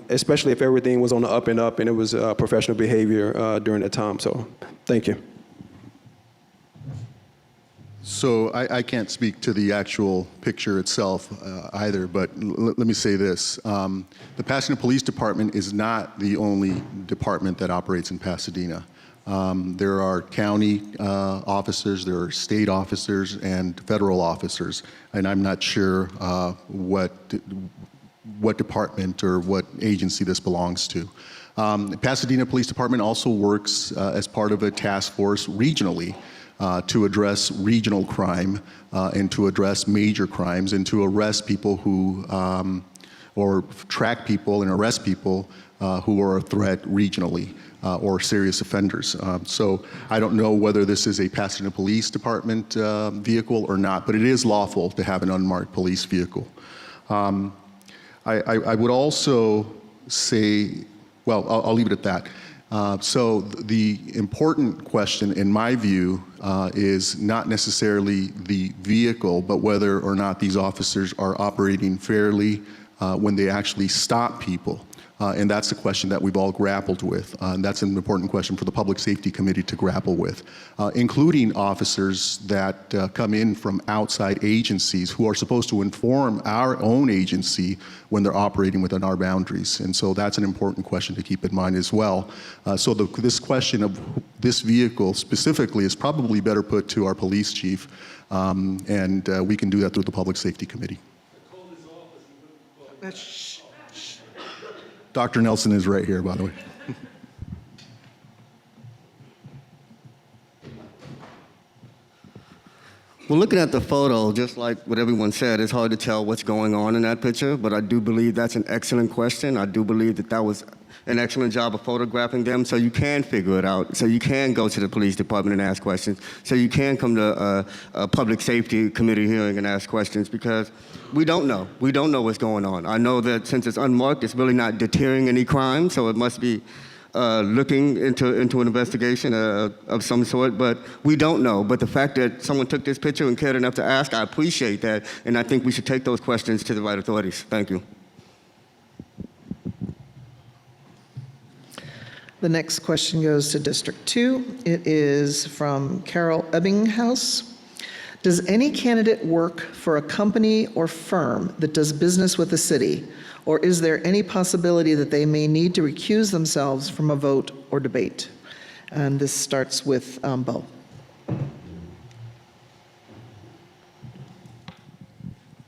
especially if everything was on the up and up and it was professional behavior during that time. So thank you. So I can't speak to the actual picture itself either, but let me say this. The Pasadena Police Department is not the only department that operates in Pasadena. There are county officers, there are state officers, and federal officers, and I'm not sure what department or what agency this belongs to. The Pasadena Police Department also works as part of a task force regionally to address regional crime and to address major crimes and to arrest people who, or track people and arrest people who are a threat regionally. Or serious offenders. So I don't know whether this is a Pasadena Police Department vehicle or not, but it is lawful to have an unmarked police vehicle. I would also say, well, I'll leave it at that. So the important question, in my view, is not necessarily the vehicle, but whether or not these officers are operating fairly when they actually stop people. And that's a question that we've all grappled with. And that's an important question for the Public Safety Committee to grapple with, including officers that come in from outside agencies who are supposed to inform our own agency when they're operating within our boundaries. And so that's an important question to keep in mind as well. So this question of this vehicle specifically is probably better put to our police chief, and we can do that through the Public Safety Committee. Dr. Nelson is right here, by the way. Well, looking at the photo, just like what everyone said, it's hard to tell what's going on in that picture, but I do believe that's an excellent question. I do believe that that was an excellent job of photographing them, so you can figure it out, so you can go to the police department and ask questions, so you can come to a public safety committee hearing and ask questions, because we don't know. We don't know what's going on. I know that since it's unmarked, it's really not deterring any crime, so it must be looking into an investigation of some sort, but we don't know. But the fact that someone took this picture and cared enough to ask, I appreciate that, and I think we should take those questions to the right authorities. Thank you. The next question goes to District 2. It is from Carol Ebbinghaus. Does any candidate work for a company or firm that does business with the city? Or is there any possibility that they may need to recuse themselves from a vote or debate? And this starts with Bo.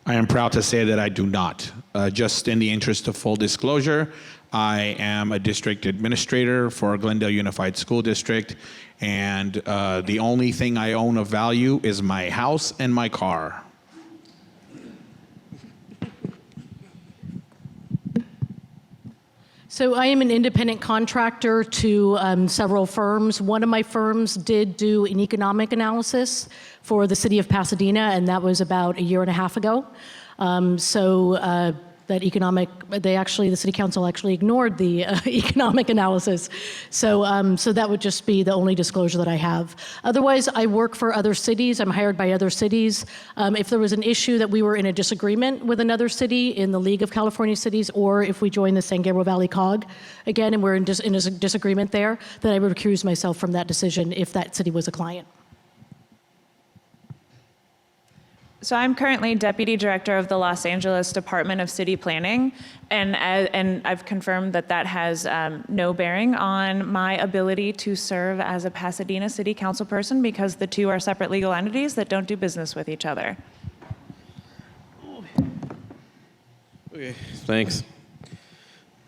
I am proud to say that I do not. Just in the interest of full disclosure, I am a district administrator for Glendale Unified School District, and the only thing I own of value is my house and my car. So I am an independent contractor to several firms. One of my firms did do an economic analysis for the city of Pasadena, and that was about a year and a half ago. The city council actually ignored the economic analysis. So that would just be the only disclosure that I have. Otherwise, I work for other cities. I'm hired by other cities. If there was an issue that we were in a disagreement with another city in the League of California Cities, or if we joined the San Gabriel Valley COG, again, and we're in a disagreement there, then I would recuse myself from that decision if that city was a client. So I'm currently Deputy Director of the Los Angeles Department of City Planning, and I've confirmed that that has no bearing on my ability to serve as a Pasadena City Council person, because the two are separate legal entities that don't do business with each other. Okay, thanks.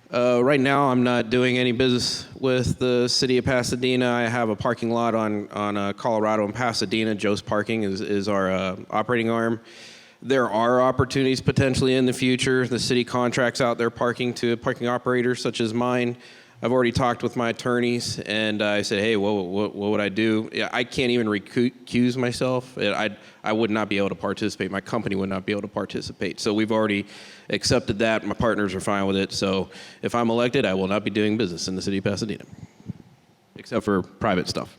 Right now, I'm not doing any business with the city of Pasadena. I have a parking lot on Colorado and Pasadena. Joe's Parking is our operating arm. There are opportunities potentially in the future. The city contracts out their parking to parking operators such as mine. I've already talked with my attorneys, and I said, hey, what would I do? Yeah, I can't even recuse myself. I would not be able to participate. My company would not be able to participate. So we've already accepted that. My partners are fine with it. So if I'm elected, I will not be doing business in the city of Pasadena, except for private stuff.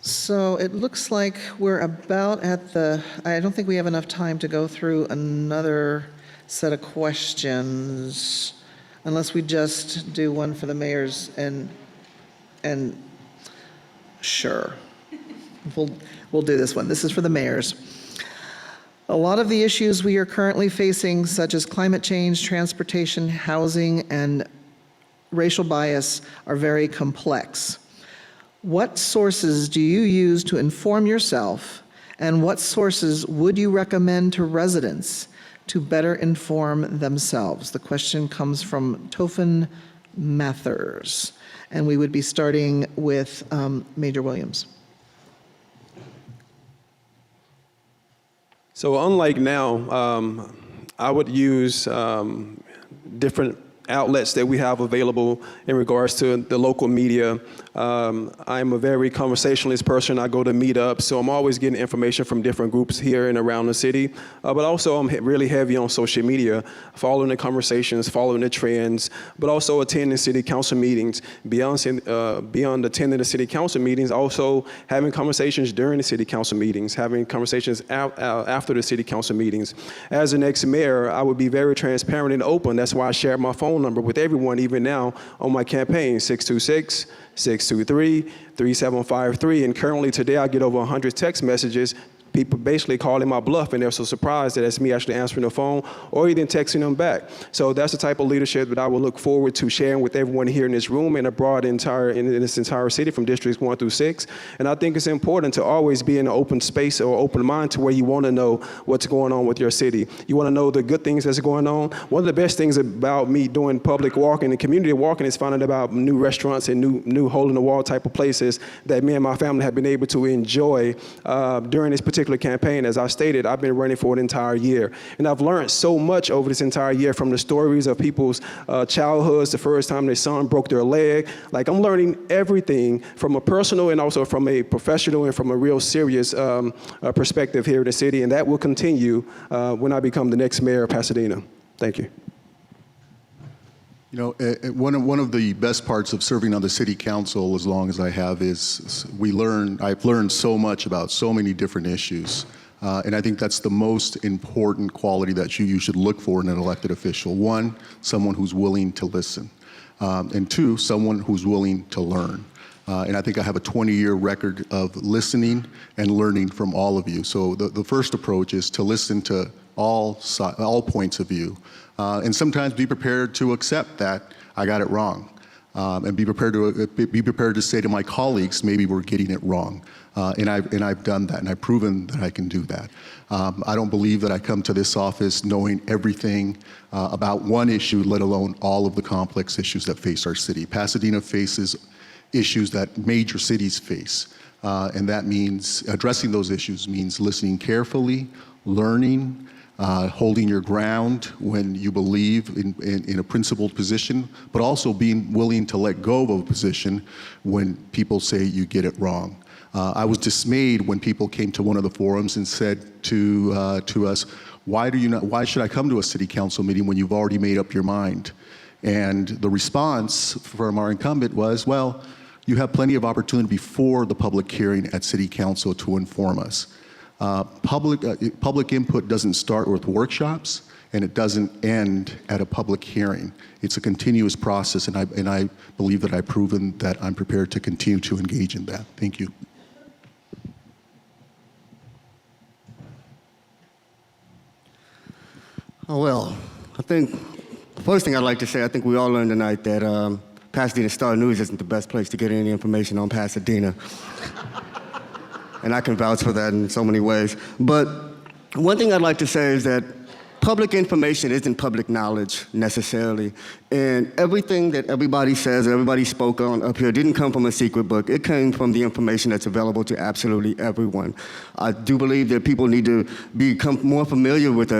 So it looks like we're about at I don't think we have enough time to go through another set of questions, unless we just do one for the mayors and sure, we'll do this one. This is for the mayors. A lot of the issues we are currently facing, such as climate change, transportation, housing, and racial bias, are very complex. What sources do you use to inform yourself, and what sources would you recommend to residents to better inform themselves? The question comes from Tofin Mathers, and we would be starting with Major Williams. So unlike now, I would use different outlets that we have available in regards to the local media. I'm a very conversationalist person. I go to meetups, so I'm always getting information from different groups here and around the city. But also I'm really heavy on social media, following the conversations, following the trends, but also attending city council meetings. Beyond attending the city council meetings, also having conversations during the city council meetings, having conversations after the city council meetings. As an ex-mayor, I would be very transparent and open. That's why I share my phone number with everyone, even now on my campaign, 626-623-3753. And currently today I get over 100 text messages people basically calling my bluff, and they're so surprised that it's me actually answering the phone or even texting them back. So that's the type of leadership that I will look forward to sharing with everyone here in this room and abroad in this entire city from districts 1 through 6. And I think it's important to always be in an open space or open mind to where you want to know what's going on with your city. You want to know the good things that's going on. One of the best things about me doing public walking and community walking is finding about new restaurants and new hole-in-the-wall type of places that me and my family have been able to enjoy during this particular campaign. As I stated, I've been running for an entire year. And I've learned so much over this entire year from the stories of people's childhoods, the first time their son broke their leg. Like, I'm learning everything from a personal and also from a professional and from a real serious perspective here in the city. And that will continue when I become the next mayor of Pasadena. Thank you. You know, one of the best parts of serving on the city council as long as I have is I've learned so much about so many different issues. And I think that's the most important quality that you should look for in an elected official. One, someone who's willing to listen. And two, someone who's willing to learn. And I think I have a 20-year record of listening and learning from all of you. So the first approach is to listen to all points of view. And sometimes be prepared to accept that I got it wrong. And be prepared to say to my colleagues, maybe we're getting it wrong. And I've done that, and I've proven that I can do that. I don't believe that I come to this office knowing everything about one issue, let alone all of the complex issues that face our city. Pasadena faces issues that major cities face. And that means addressing those issues means listening carefully, learning, holding your ground when you believe in a principled position, but also being willing to let go of a position when people say you get it wrong. I was dismayed when people came to one of the forums and said to us, why should I come to a city council meeting when you've already made up your mind? And the response from our incumbent was, well, you have plenty of opportunity before the public hearing at city council to inform us. Public input doesn't start with workshops, and it doesn't end at a public hearing. It's a continuous process, and I believe that I've proven that I'm prepared to continue to engage in that. Thank you. Oh, well, I think the first thing I'd like to say, I think we all learned tonight that Pasadena Star-News isn't the best place to get any information on Pasadena. And I can vouch for that in so many ways. But one thing I'd like to say is that public information isn't public knowledge necessarily. And everything that everybody says, everybody spoke on up here didn't come from a secret book. It came from the information that's available to absolutely everyone. I do believe that people need to become more familiar with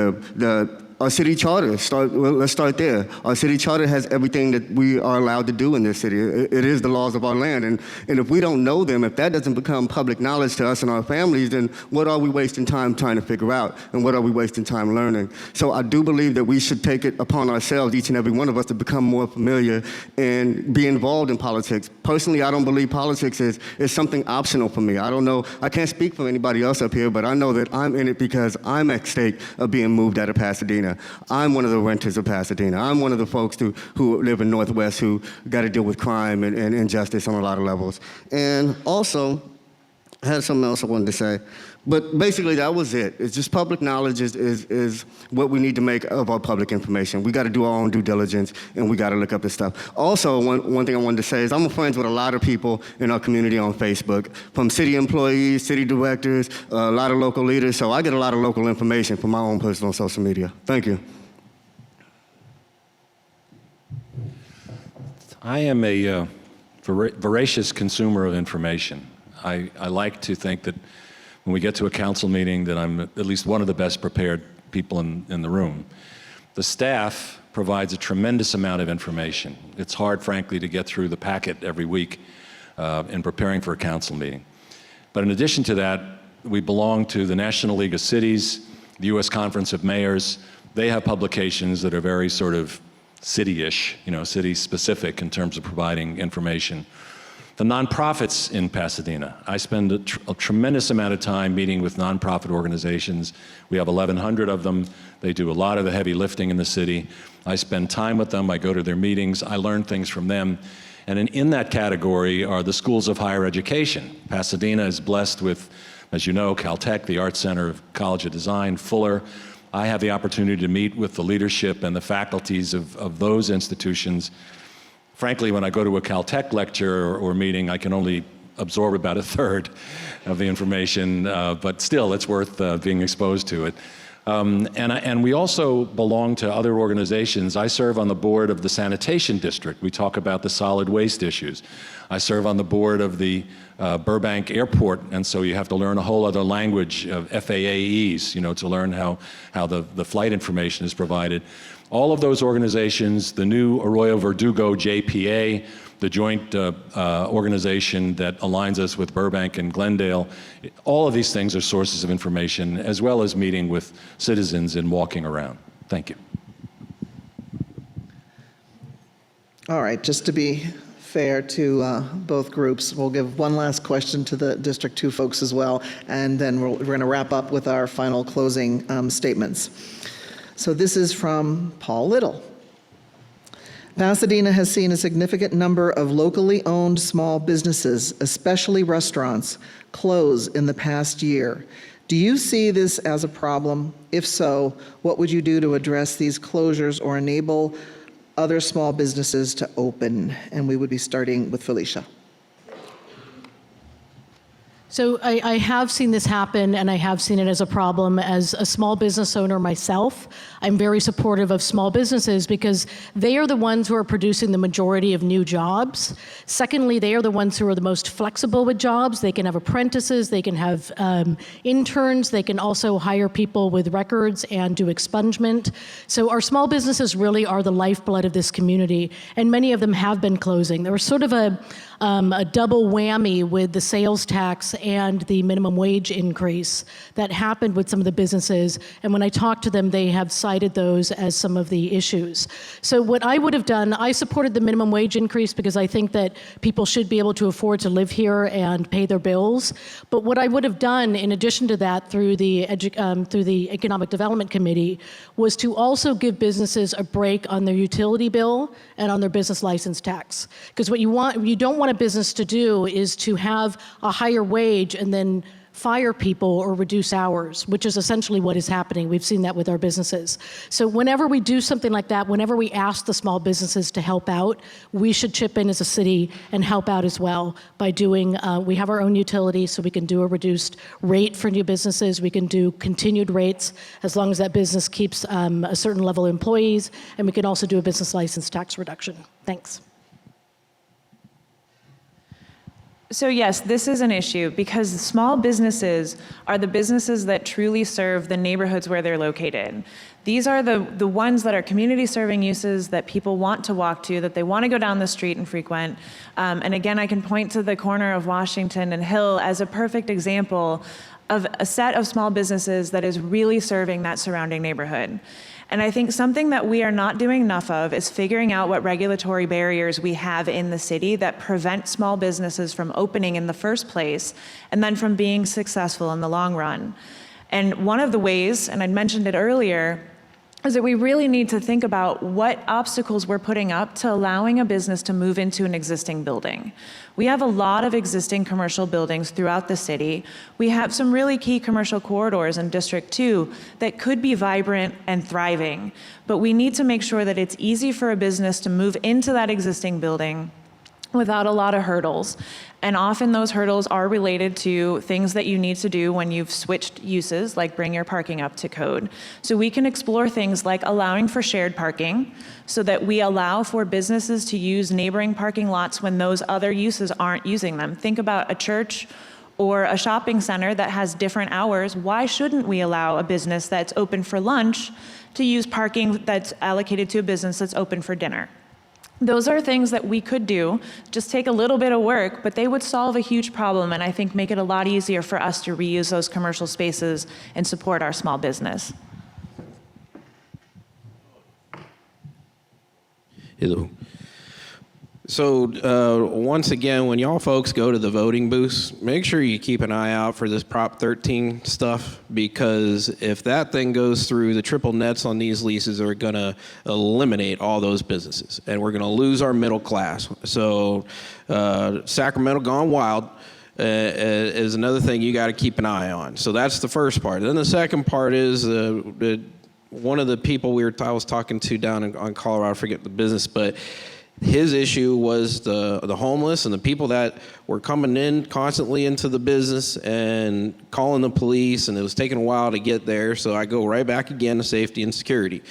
our city charter. Let's start there. Our city charter has everything that we are allowed to do in this city. It is the laws of our land. And if we don't know them, if that doesn't become public knowledge to us and our families, then what are we wasting time trying to figure out? And what are we wasting time learning? So I do believe that we should take it upon ourselves, each and every one of us, to become more familiar and be involved in politics. Personally, I don't believe politics is something optional for me. I don't know, I can't speak for anybody else up here, but I know that I'm in it because I'm at stake of being moved out of Pasadena. I'm one of the renters of Pasadena. I'm one of the folks who live in Northwest who got to deal with crime and injustice on a lot of levels. And also, I had something else I wanted to say. But basically, that was it. It's just public knowledge is what we need to make of our public information. We got to do our own due diligence, and we got to look up this stuff. Also, one thing I wanted to say is I'm friends with a lot of people in our community on Facebook, from city employees, city directors, a lot of local leaders. So I get a lot of local information from my own personal social media. Thank you. I am a voracious consumer of information. I like to think that when we get to a council meeting that I'm at least one of the best prepared people in the room. The staff provides a tremendous amount of information. It's hard, frankly, to get through the packet every week in preparing for a council meeting. But in addition to that, we belong to the National League of Cities, the U.S. Conference of Mayors. They have publications that are very sort of city-ish, city-specific in terms of providing information. The nonprofits in Pasadena. I spend a tremendous amount of time meeting with nonprofit organizations. We have 1,100 of them. They do a lot of the heavy lifting in the city. I spend time with them. I go to their meetings. I learn things from them. And in that category are the schools of higher education. Pasadena is blessed with as you know, Caltech, the Art Center of College of Design, Fuller. I have the opportunity to meet with the leadership and the faculties of those institutions. Frankly, when I go to a Caltech lecture or meeting, I can only absorb about a third of the information, but still, it's worth being exposed to it. And we also belong to other organizations. I serve on the board of the Sanitation District. We talk about the solid waste issues. I serve on the board of the Burbank Airport, and so you have to learn a whole other language of FAAEs, to learn how the flight information is provided. All of those organizations, the new Arroyo Verdugo JPA, the joint organization that aligns us with Burbank and Glendale, all of these things are sources of information, as well as meeting with citizens and walking around. Thank you. All right, just to be fair to both groups, we'll give one last question to the District 2 folks as well, and then we're going to wrap up with our final closing statements. So this is from Paul Little. Pasadena has seen a significant number of locally owned small businesses, especially restaurants, close in the past year. Do you see this as a problem? If so, what would you do to address these closures or enable other small businesses to open? And we would be starting with Felicia. So I have seen this happen, and I have seen it as a problem. As a small business owner myself, I'm very supportive of small businesses because they are the ones who are producing the majority of new jobs. Secondly, they are the ones who are the most flexible with jobs. They can have apprentices, they can have interns, they can also hire people with records and do expungement. So our small businesses really are the lifeblood of this community, and many of them have been closing. There was sort of a double whammy with the sales tax and the minimum wage increase that happened with some of the businesses. And when I talked to them, they have cited those as some of the issues. So what I would have done, I supported the minimum wage increase because I think that people should be able to afford to live here and pay their bills. But what I would have done, in addition to that, through the Economic Development Committee, was to also give businesses a break on their utility bill and on their business license tax. Because what you don't want a business to do is to have a higher wage and then fire people or reduce hours, which is essentially what is happening. We've seen that with our businesses. So whenever we do something like that, whenever we ask the small businesses to help out, we should chip in as a city and help out as well by doing, we have our own utility, so we can do a reduced rate for new businesses. We can do continued rates as long as that business keeps a certain level of employees, and we can also do a business license tax reduction. Thanks. So yes, this is an issue because small businesses are the businesses that truly serve the neighborhoods where they're located. These are the ones that are community serving uses that people want to walk to, that they want to go down the street and frequent. And again, I can point to the corner of Washington and Hill as a perfect example of a set of small businesses that is really serving that surrounding neighborhood. And I think something that we are not doing enough of is figuring out what regulatory barriers we have in the city that prevent small businesses from opening in the first place and then from being successful in the long run. And one of the ways, and I mentioned it earlier, is that we really need to think about what obstacles we're putting up to allowing a business to move into an existing building. We have a lot of existing commercial buildings throughout the city. We have some really key commercial corridors in District 2 that could be vibrant and thriving, but we need to make sure that it's easy for a business to move into that existing building without a lot of hurdles. And often those hurdles are related to things that you need to do when you've switched uses, like bring your parking up to code. So we can explore things like allowing for shared parking so that we allow for businesses to use neighboring parking lots when those other uses aren't using them. Think about a church or a shopping center that has different hours. Why shouldn't we allow a business that's open for lunch to use parking that's allocated to a business that's open for dinner? Those are things that we could do, just take a little bit of work, but they would solve a huge problem and I think make it a lot easier for us to reuse those commercial spaces and support our small business. Hello. So once again, when y'all folks go to the voting booths, make sure you keep an eye out for this Prop 13 stuff, because if that thing goes through, the triple nets on these leases are going to eliminate all those businesses, and we're going to lose our middle class. So Sacramento gone wild. is another thing you got to keep an eye on. So that's the first part. Then the second part is one of the people I was talking to down on Colorado, I forget the business, but his issue was the homeless and the people that were coming in constantly into the business and calling the police, and it was taking a while to get there. So I go right back again to safety and security.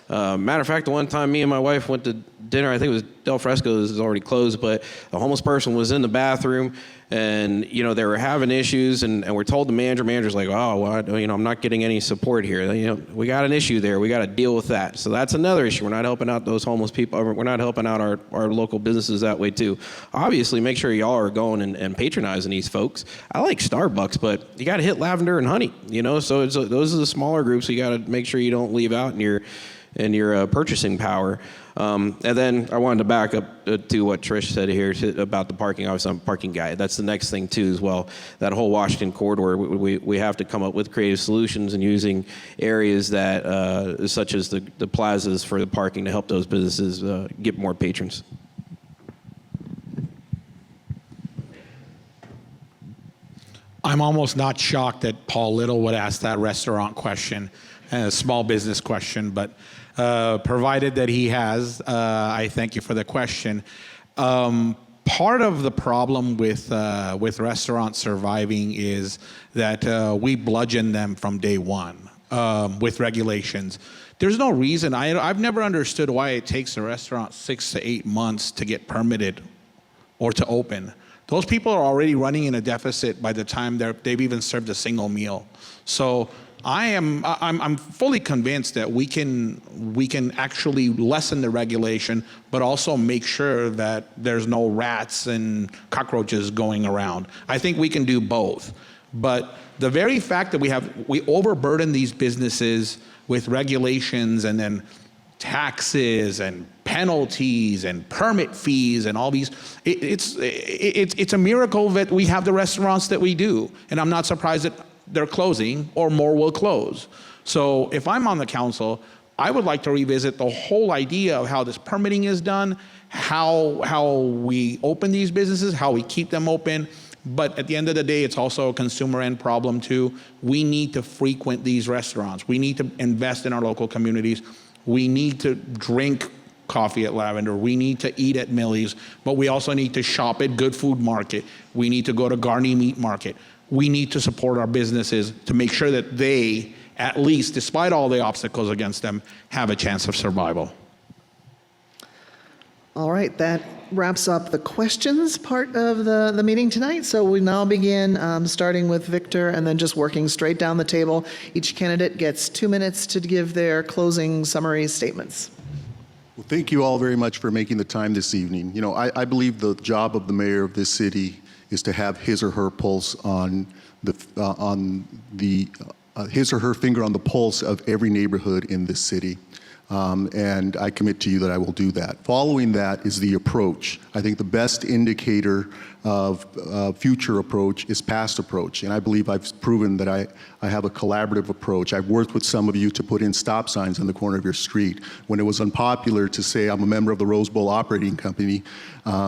Matter of fact, the one time me and my wife went to dinner, I think it was Del Fresco's, is already closed, but a homeless person was in the bathroom, and they were having issues, and we're told the manager's like, oh, well, I'm not getting any support here. We got an issue there. We got to deal with that. So that's another issue. We're not helping out those homeless people. We're not helping out our local businesses that way too. Obviously, make sure y'all are going and patronizing these folks. I like Starbucks, but you got to hit Lavender and Honey. So those are the smaller groups. You got to make sure you don't leave out in your purchasing power. And then I wanted to back up to what Trish said here about the parking. Obviously, I'm a parking guy. That's the next thing, too, as well. That whole Washington corridor, we have to come up with creative solutions and using areas that, such as the plazas for the parking to help those businesses get more patrons. I'm almost not shocked that Paul Little would ask that restaurant question, a small business question, but provided that he has, I thank you for the question. Part of the problem with restaurants surviving is that we bludgeon them from day one with regulations. There's no reason. I've never understood why it takes a restaurant 6 to 8 months to get permitted or to open. Those people are already running in a deficit by the time they've even served a single meal. So I'm fully convinced that we can actually lessen the regulation, but also make sure that there's no rats and cockroaches going around. I think we can do both. But the very fact that we overburden these businesses with regulations and then taxes and penalties and permit fees and all these, it's a miracle that we have the restaurants that we do. And I'm not surprised that they're closing or more will close. So if I'm on the council, I would like to revisit the whole idea of how this permitting is done, how we open these businesses, how we keep them open. But at the end of the day, it's also a consumer end problem too. We need to frequent these restaurants. We need to invest in our local communities. We need to drink coffee at Lavender. We need to eat at Millie's, but we also need to shop at Good Food Market. We need to go to Garney Meat Market. We need to support our businesses to make sure that they, at least, despite all the obstacles against them, have a chance of survival. All right, that wraps up the questions part of the meeting tonight. So we now begin starting with Victor and then just working straight down the table. Each candidate gets 2 minutes to give their closing summary statements. Well, thank you all very much for making the time this evening. I believe the job of the mayor of this city is to have his or her pulse his or her finger on the pulse of every neighborhood in this city. And I commit to you that I will do that. Following that is the approach. I think the best indicator of future approach is past approach. And I believe I've proven that I have a collaborative approach. I've worked with some of you to put in stop signs on the corner of your street. When it was unpopular to say I'm a member of the Rose Bowl Operating Company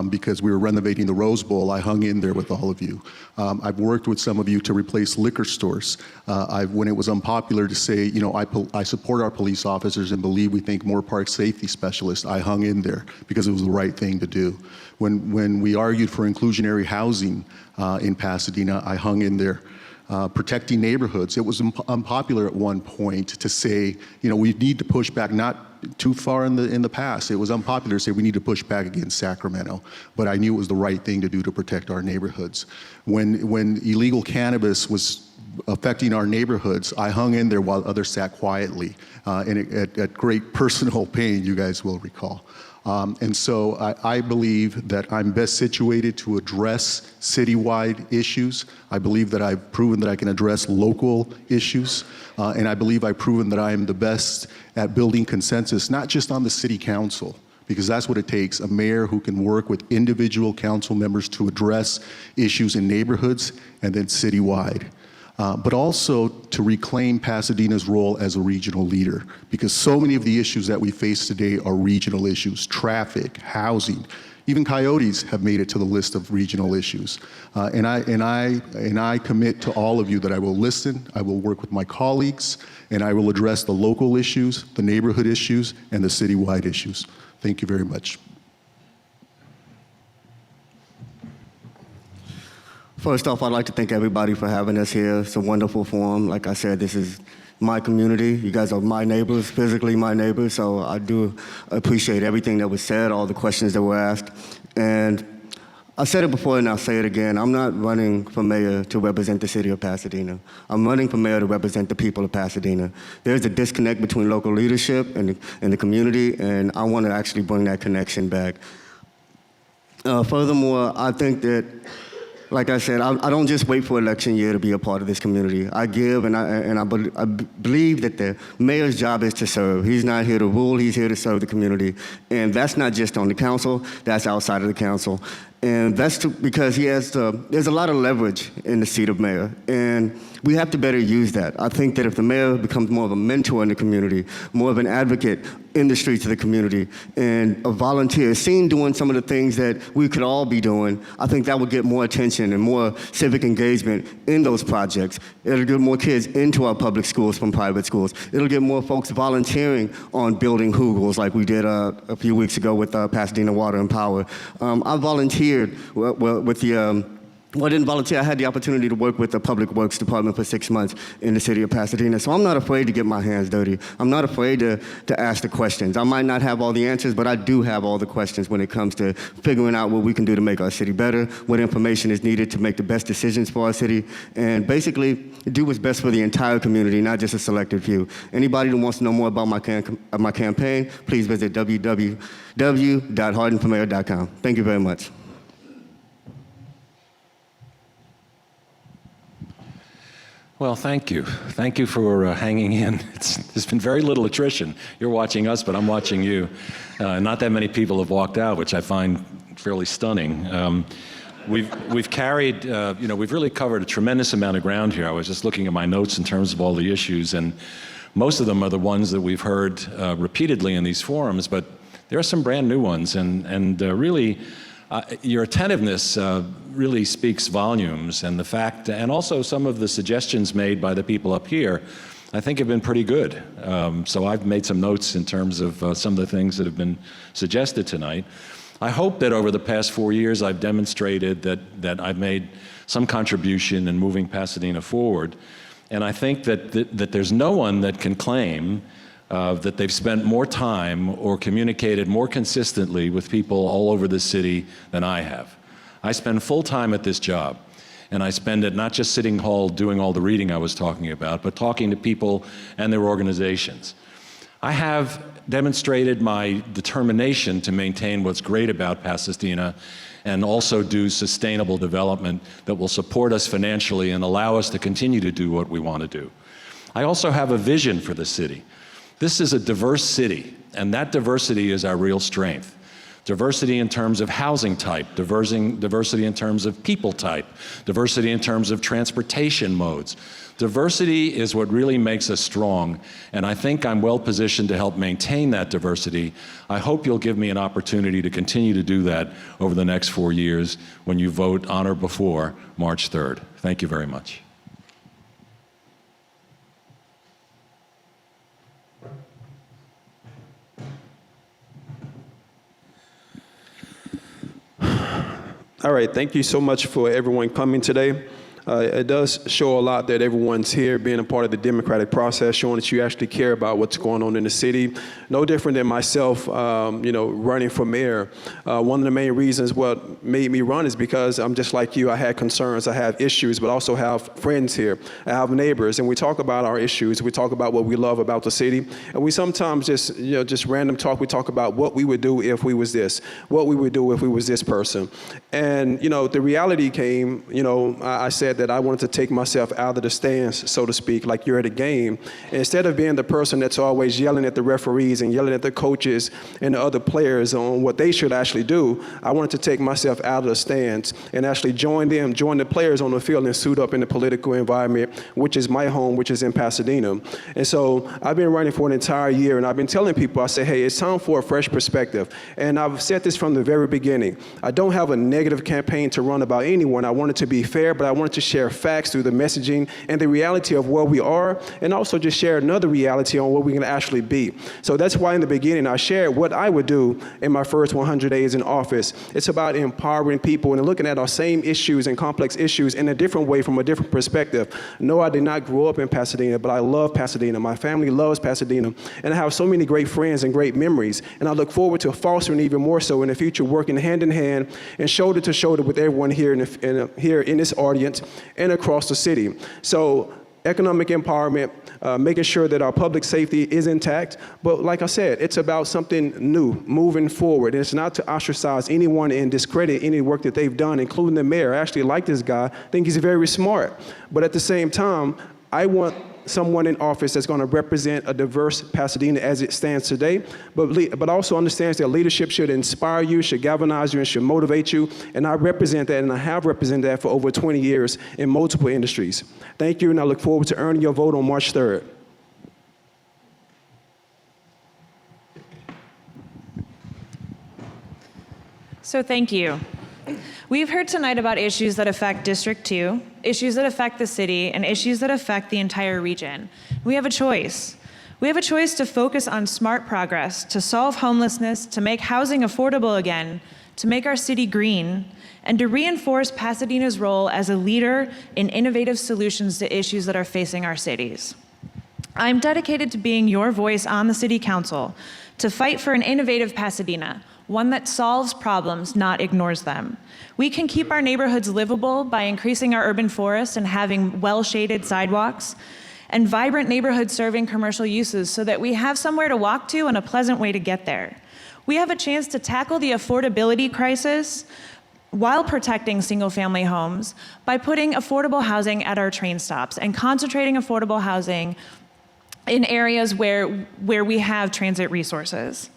because we were renovating the Rose Bowl, I hung in there with all of you. I've worked with some of you to replace liquor stores. When it was unpopular to say, I support our police officers and believe we think more park safety specialists, I hung in there because it was the right thing to do. When we argued for inclusionary housing in Pasadena, I hung in there. Protecting neighborhoods, it was unpopular at one point to say, we need to push back, not too far in the past. It was unpopular to say we need to push back against Sacramento, but I knew it was the right thing to do to protect our neighborhoods. When illegal cannabis was affecting our neighborhoods, I hung in there while others sat quietly, and at great personal pain, you guys will recall. And so I believe that I'm best situated to address citywide issues. I believe that I've proven that I can address local issues. And I believe I've proven that I am the best at building consensus, not just on the city council, because that's what it takes, a mayor who can work with individual council members to address issues in neighborhoods and then citywide. But also to reclaim Pasadena's role as a regional leader, because so many of the issues that we face today are regional issues: traffic, housing, Even coyotes have made it to the list of regional issues. And I commit to all of you that I will listen, I will work with my colleagues, and I will address the local issues, the neighborhood issues, and the citywide issues. Thank you very much. First off, I'd like to thank everybody for having us here. It's a wonderful forum. Like I said, this is my community. You guys are my neighbors, physically my neighbors, so I do appreciate everything that was said, all the questions that were asked. And I said it before and I'll say it again. I'm not running for mayor to represent the city of Pasadena. I'm running for mayor to represent the people of Pasadena. There's a disconnect between local leadership and the community, and I want to actually bring that connection back. Furthermore, I think that, like I said, I don't just wait for election year to be a part of this community. I give, and I believe that the mayor's job is to serve. He's not here to rule, he's here to serve the community. And that's not just on the council, that's outside of the council. And that's because there's a lot of leverage in the seat of mayor, and we have to better use that. I think that if the mayor becomes more of a mentor in the community, more of an advocate in the streets of the community, and a volunteer, seen doing some of the things that we could all be doing, I think that would get more attention and more civic engagement in those projects. It'll get more kids into our public schools from private schools. It'll get more folks volunteering on building Hoogles like we did a few weeks ago with Pasadena Water and Power. I volunteered with the Well, I didn't volunteer. I had the opportunity to work with the Public Works Department for 6 months in the city of Pasadena. So I'm not afraid to get my hands dirty. I'm not afraid to ask the questions. I might not have all the answers, but I do have all the questions when it comes to figuring out what we can do to make our city better, what information is needed to make the best decisions for our city, and basically do what's best for the entire community, not just a selected few. Anybody that wants to know more about my campaign, please visit www.hardenformayor.com. Thank you very much. Well, thank you. Thank you for hanging in. There's been very little attrition. You're watching us, but I'm watching you. Not that many people have walked out, which I find fairly stunning. We've carried, we've really covered a tremendous amount of ground here. I was just looking at my notes in terms of all the issues, and most of them are the ones that we've heard repeatedly in these forums, but there are some brand new ones, and really, your attentiveness really speaks volumes, and the fact, and also some of the suggestions made by the people up here, I think have been pretty good. So I've made some notes in terms of some of the things that have been suggested tonight. I hope that over the past 4 years I've demonstrated that I've made some contribution in moving Pasadena forward, and I think that there's no one that can claim that they've spent more time or communicated more consistently with people all over the city than I have. I spend full time at this job, and I spend it not just sitting hall doing all the reading I was talking about, but talking to people and their organizations. I have demonstrated my determination to maintain what's great about Pasadena and also do sustainable development that will support us financially and allow us to continue to do what we want to do. I also have a vision for the city. This is a diverse city, and that diversity is our real strength. Diversity in terms of housing type, diversity in terms of people type, diversity in terms of transportation modes. Diversity is what really makes us strong, and I think I'm well positioned to help maintain that diversity. I hope you'll give me an opportunity to continue to do that over the next 4 years when you vote on or before March 3rd. Thank you very much. All right, thank you so much for everyone coming today. It does show a lot that everyone's here being a part of the democratic process, showing that you actually care about what's going on in the city. No different than myself, running for mayor. One of the main reasons what made me run is because I'm just like you. I had concerns, I have issues, but also have friends here. I have neighbors, and we talk about our issues. We talk about what we love about the city, and we sometimes just random talk. We talk about what we would do if we was this, what we would do if we was this person. And, the reality came, I said that I wanted to take myself out of the stands, so to speak, like you're at a game. Instead of being the person that's always yelling at the referees and yelling at the coaches and the other players on what they should actually do, I wanted to take myself out of the stands and actually join the players on the field and suit up in the political environment, which is my home, which is in Pasadena. And so I've been running for an entire year, and I've been telling people, I say, hey, it's time for a fresh perspective. And I've said this from the very beginning. I don't have a negative campaign to run about anyone. I want it to be fair, but I wanted to share facts through the messaging and the reality of where we are, and also just share another reality on what we can actually be. So that's why in the beginning I shared what I would do in my first 100 days in office. It's about empowering people and looking at our same issues and complex issues in a different way, from a different perspective. No, I did not grow up in Pasadena, but I love Pasadena. My family loves Pasadena, and I have so many great friends and great memories, and I look forward to fostering even more so in the future, working hand in hand and shoulder to shoulder with everyone here in this audience and across the city. So economic empowerment, making sure that our public safety is intact. But like I said, it's about something new, moving forward. And it's not to ostracize anyone and discredit any work that they've done, including the mayor. I actually like this guy. I think he's very smart. But at the same time, I want someone in office that's going to represent a diverse Pasadena as it stands today, but also understands that leadership should inspire you, should galvanize you, and should motivate you. And I represent that, and I have represented that for over 20 years in multiple industries. Thank you, and I look forward to earning your vote on March 3rd. So thank you. We've heard tonight about issues that affect District 2, issues that affect the city, and issues that affect the entire region. We have a choice. We have a choice to focus on smart progress, to solve homelessness, to make housing affordable again, to make our city green, and to reinforce Pasadena's role as a leader in innovative solutions to issues that are facing our cities. I'm dedicated to being your voice on the City Council, to fight for an innovative Pasadena, one that solves problems, not ignores them. We can keep our neighborhoods livable by increasing our urban forests and having well-shaded sidewalks, and vibrant neighborhoods serving commercial uses so that we have somewhere to walk to and a pleasant way to get there. We have a chance to tackle the affordability crisis while protecting single-family homes by putting affordable housing at our train stops and concentrating affordable housing in areas where we have transit resources.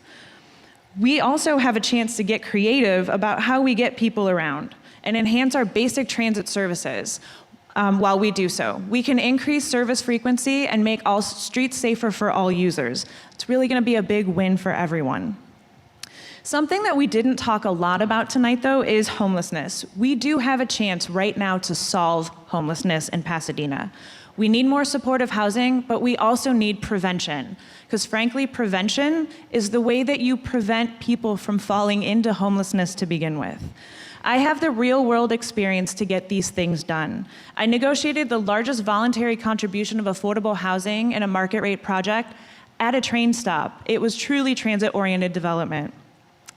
We also have a chance to get creative about how we get people around and enhance our basic transit services while we do so. We can increase service frequency and make all streets safer for all users. It's really going to be a big win for everyone. Something that we didn't talk a lot about tonight, though, is homelessness. We do have a chance right now to solve homelessness in Pasadena. We need more supportive housing, but we also need prevention. Because frankly, prevention is the way that you prevent people from falling into homelessness to begin with. I have the real-world experience to get these things done. I negotiated the largest voluntary contribution of affordable housing in a market rate project at a train stop. It was truly transit-oriented development.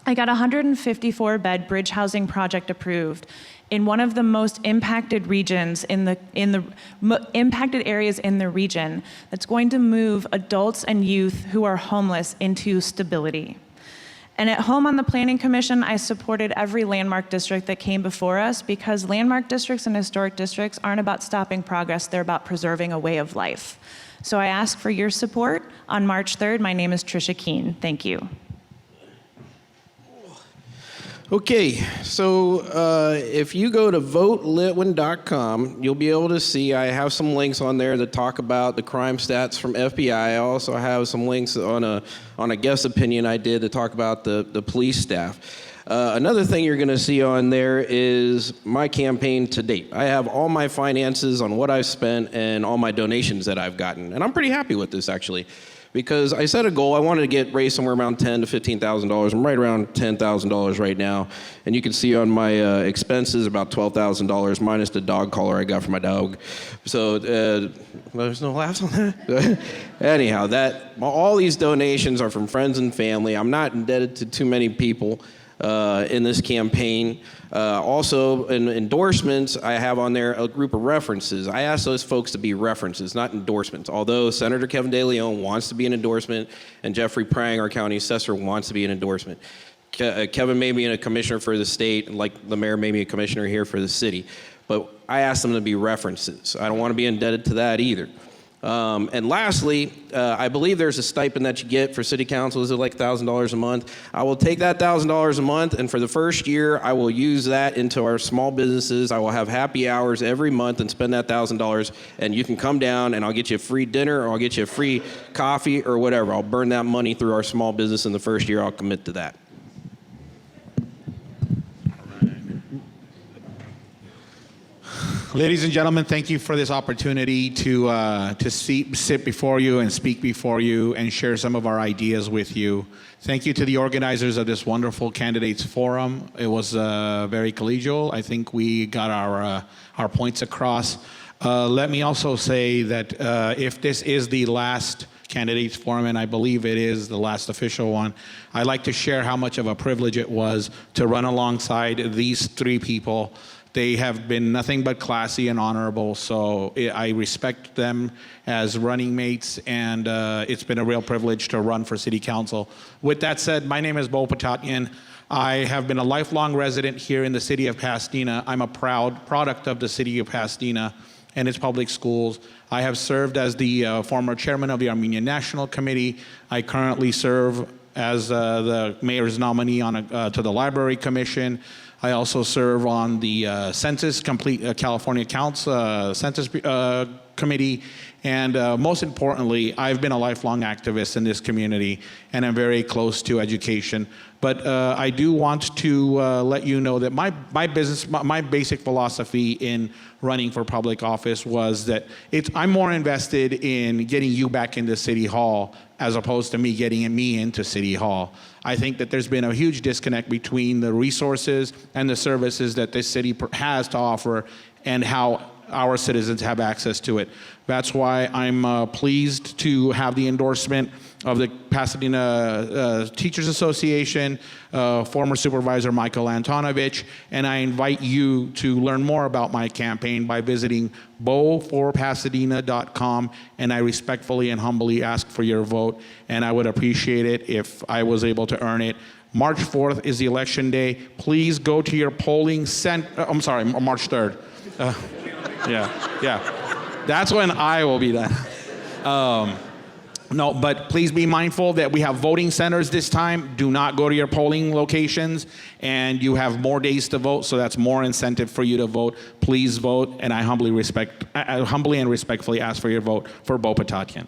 I got a 154-bed bridge housing project approved in one of the most impacted regions impacted areas in the region that's going to move adults and youth who are homeless into stability. And at home on the Planning Commission, I supported every landmark district that came before us because landmark districts and historic districts aren't about stopping progress, they're about preserving a way of life. So I ask for your support on March 3rd. My name is Tricia Keane. Thank you. Okay, so if you go to votelitwin.com, you'll be able to see I have some links on there that talk about the crime stats from FBI. I also have some links on a guest opinion I did to talk about the police staff. Another thing you're going to see on there is my campaign to date. I have all my finances on what I've spent and all my donations that I've gotten, and I'm pretty happy with this actually. Because I set a goal, I wanted to raise somewhere around $10,000 to $15,000. I'm right around $10,000 right now. And you can see on my expenses about $12,000 minus the dog collar I got for my dog. So there's no laughs on that? Anyhow, all these donations are from friends and family. I'm not indebted to too many people in this campaign. Also, in endorsements, I have on there a group of references. I asked those folks to be references, not endorsements. Although Senator Kevin De Leon wants to be an endorsement, and Jeffrey Prang, our county assessor, wants to be an endorsement. Kevin made me a commissioner for the state, like the mayor made me a commissioner here for the city. but I asked them to be references. I don't want to be indebted to that either. And lastly, I believe there's a stipend that you get for city council. Is it like $1,000 a month? I will take that $1,000 a month, and for the first year, I will use that into our small businesses. I will have happy hours every month and spend that $1,000, and you can come down and I'll get you a free dinner or I'll get you a free coffee or whatever. I'll burn that money through our small business in the first year. I'll commit to that. Ladies and gentlemen, thank you for this opportunity to sit before you and speak before you and share some of our ideas with you. Thank you to the organizers of this wonderful candidates forum. It was very collegial. I think we got our points across. Let me also say that if this is the last candidates forum, and I believe it is the last official one, I'd like to share how much of a privilege it was to run alongside these three people. They have been nothing but classy and honorable, so I respect them as running mates, and it's been a real privilege to run for city council. With that said, my name is Patatian. I have been a lifelong resident here in the city of Pasadena. I'm a proud product of the city of Pasadena and its public schools. I have served as the former chairman of the Armenian National Committee. I currently serve as the mayor's nominee on to the Library Commission. I also serve on the Census California Counts Census Committee, and most importantly, I've been a lifelong activist in this community, and I'm very close to education. But I do want to let you know that my basic philosophy in running for public office was that I'm more invested in getting you back into City Hall as opposed to me getting me into City Hall. I think that there's been a huge disconnect between the resources and the services that this city has to offer and how our citizens have access to it. That's why I'm pleased to have the endorsement of the Pasadena Teachers Association, former Supervisor Michael Antonovich, and I invite you to learn more about my campaign by visiting bow4pasadena.com, and I respectfully and humbly ask for your vote, and I would appreciate it if I was able to earn it. March 4th is the election day. Please go to your polling center. I'm sorry, March 3rd. Yeah. That's when I will be done. No, but please be mindful that we have voting centers this time. Do not go to your polling locations, and you have more days to vote, so that's more incentive for you to vote. Please vote, and I humbly and respectfully ask for your vote for Patatian.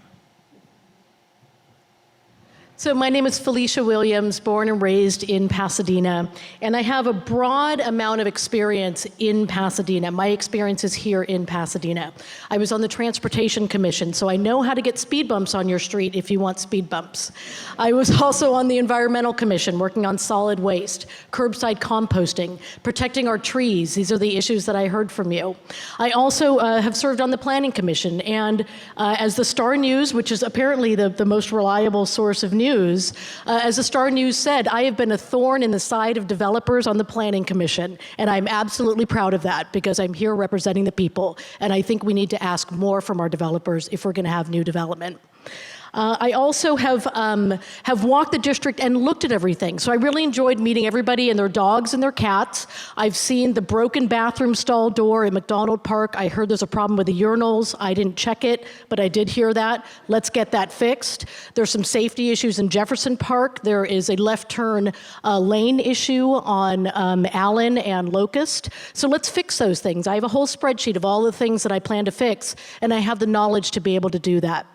So my name is Felicia Williams, born and raised in Pasadena, and I have a broad amount of experience in Pasadena. My experience is here in Pasadena. I was on the Transportation Commission, so I know how to get speed bumps on your street if you want speed bumps. I was also on the Environmental Commission, working on solid waste, curbside composting, protecting our trees. These are the issues that I heard from you. I also have served on the Planning Commission, and as the Star News, which is apparently the most reliable source of news, as the Star News said, I have been a thorn in the side of developers on the Planning Commission, and I'm absolutely proud of that because I'm here representing the people, and I think we need to ask more from our developers if we're going to have new development. I also have walked the district and looked at everything. So I really enjoyed meeting everybody and their dogs and their cats. I've seen the broken bathroom stall door at McDonald Park. I heard there's a problem with the urinals. I didn't check it, but I did hear that. Let's get that fixed. There's some safety issues in Jefferson Park. There is a left turn lane issue on Allen and Locust. So let's fix those things. I have a whole spreadsheet of all the things that I plan to fix, and I have the knowledge to be able to do that.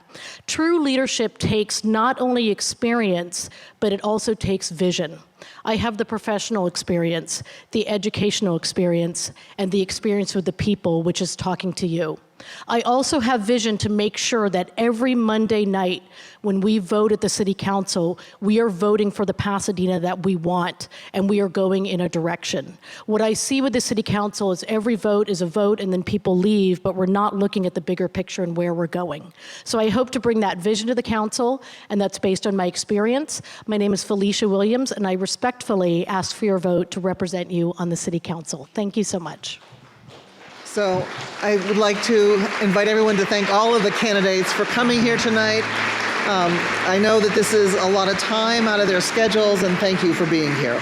True leadership takes not only experience, but it also takes vision. I have the professional experience, the educational experience, and the experience with the people, which is talking to you. I also have vision to make sure that every Monday night when we vote at the City Council, we are voting for the Pasadena that we want, and we are going in a direction. What I see with the City Council is every vote is a vote and then people leave, but we're not looking at the bigger picture and where we're going. So I hope to bring that vision to the council, and that's based on my experience. My name is Felicia Williams, and I respectfully ask for your vote to represent you on the City Council. Thank you so much. So I would like to invite everyone to thank all of the candidates for coming here tonight. I know that this is a lot of time out of their schedules, and thank you for being here.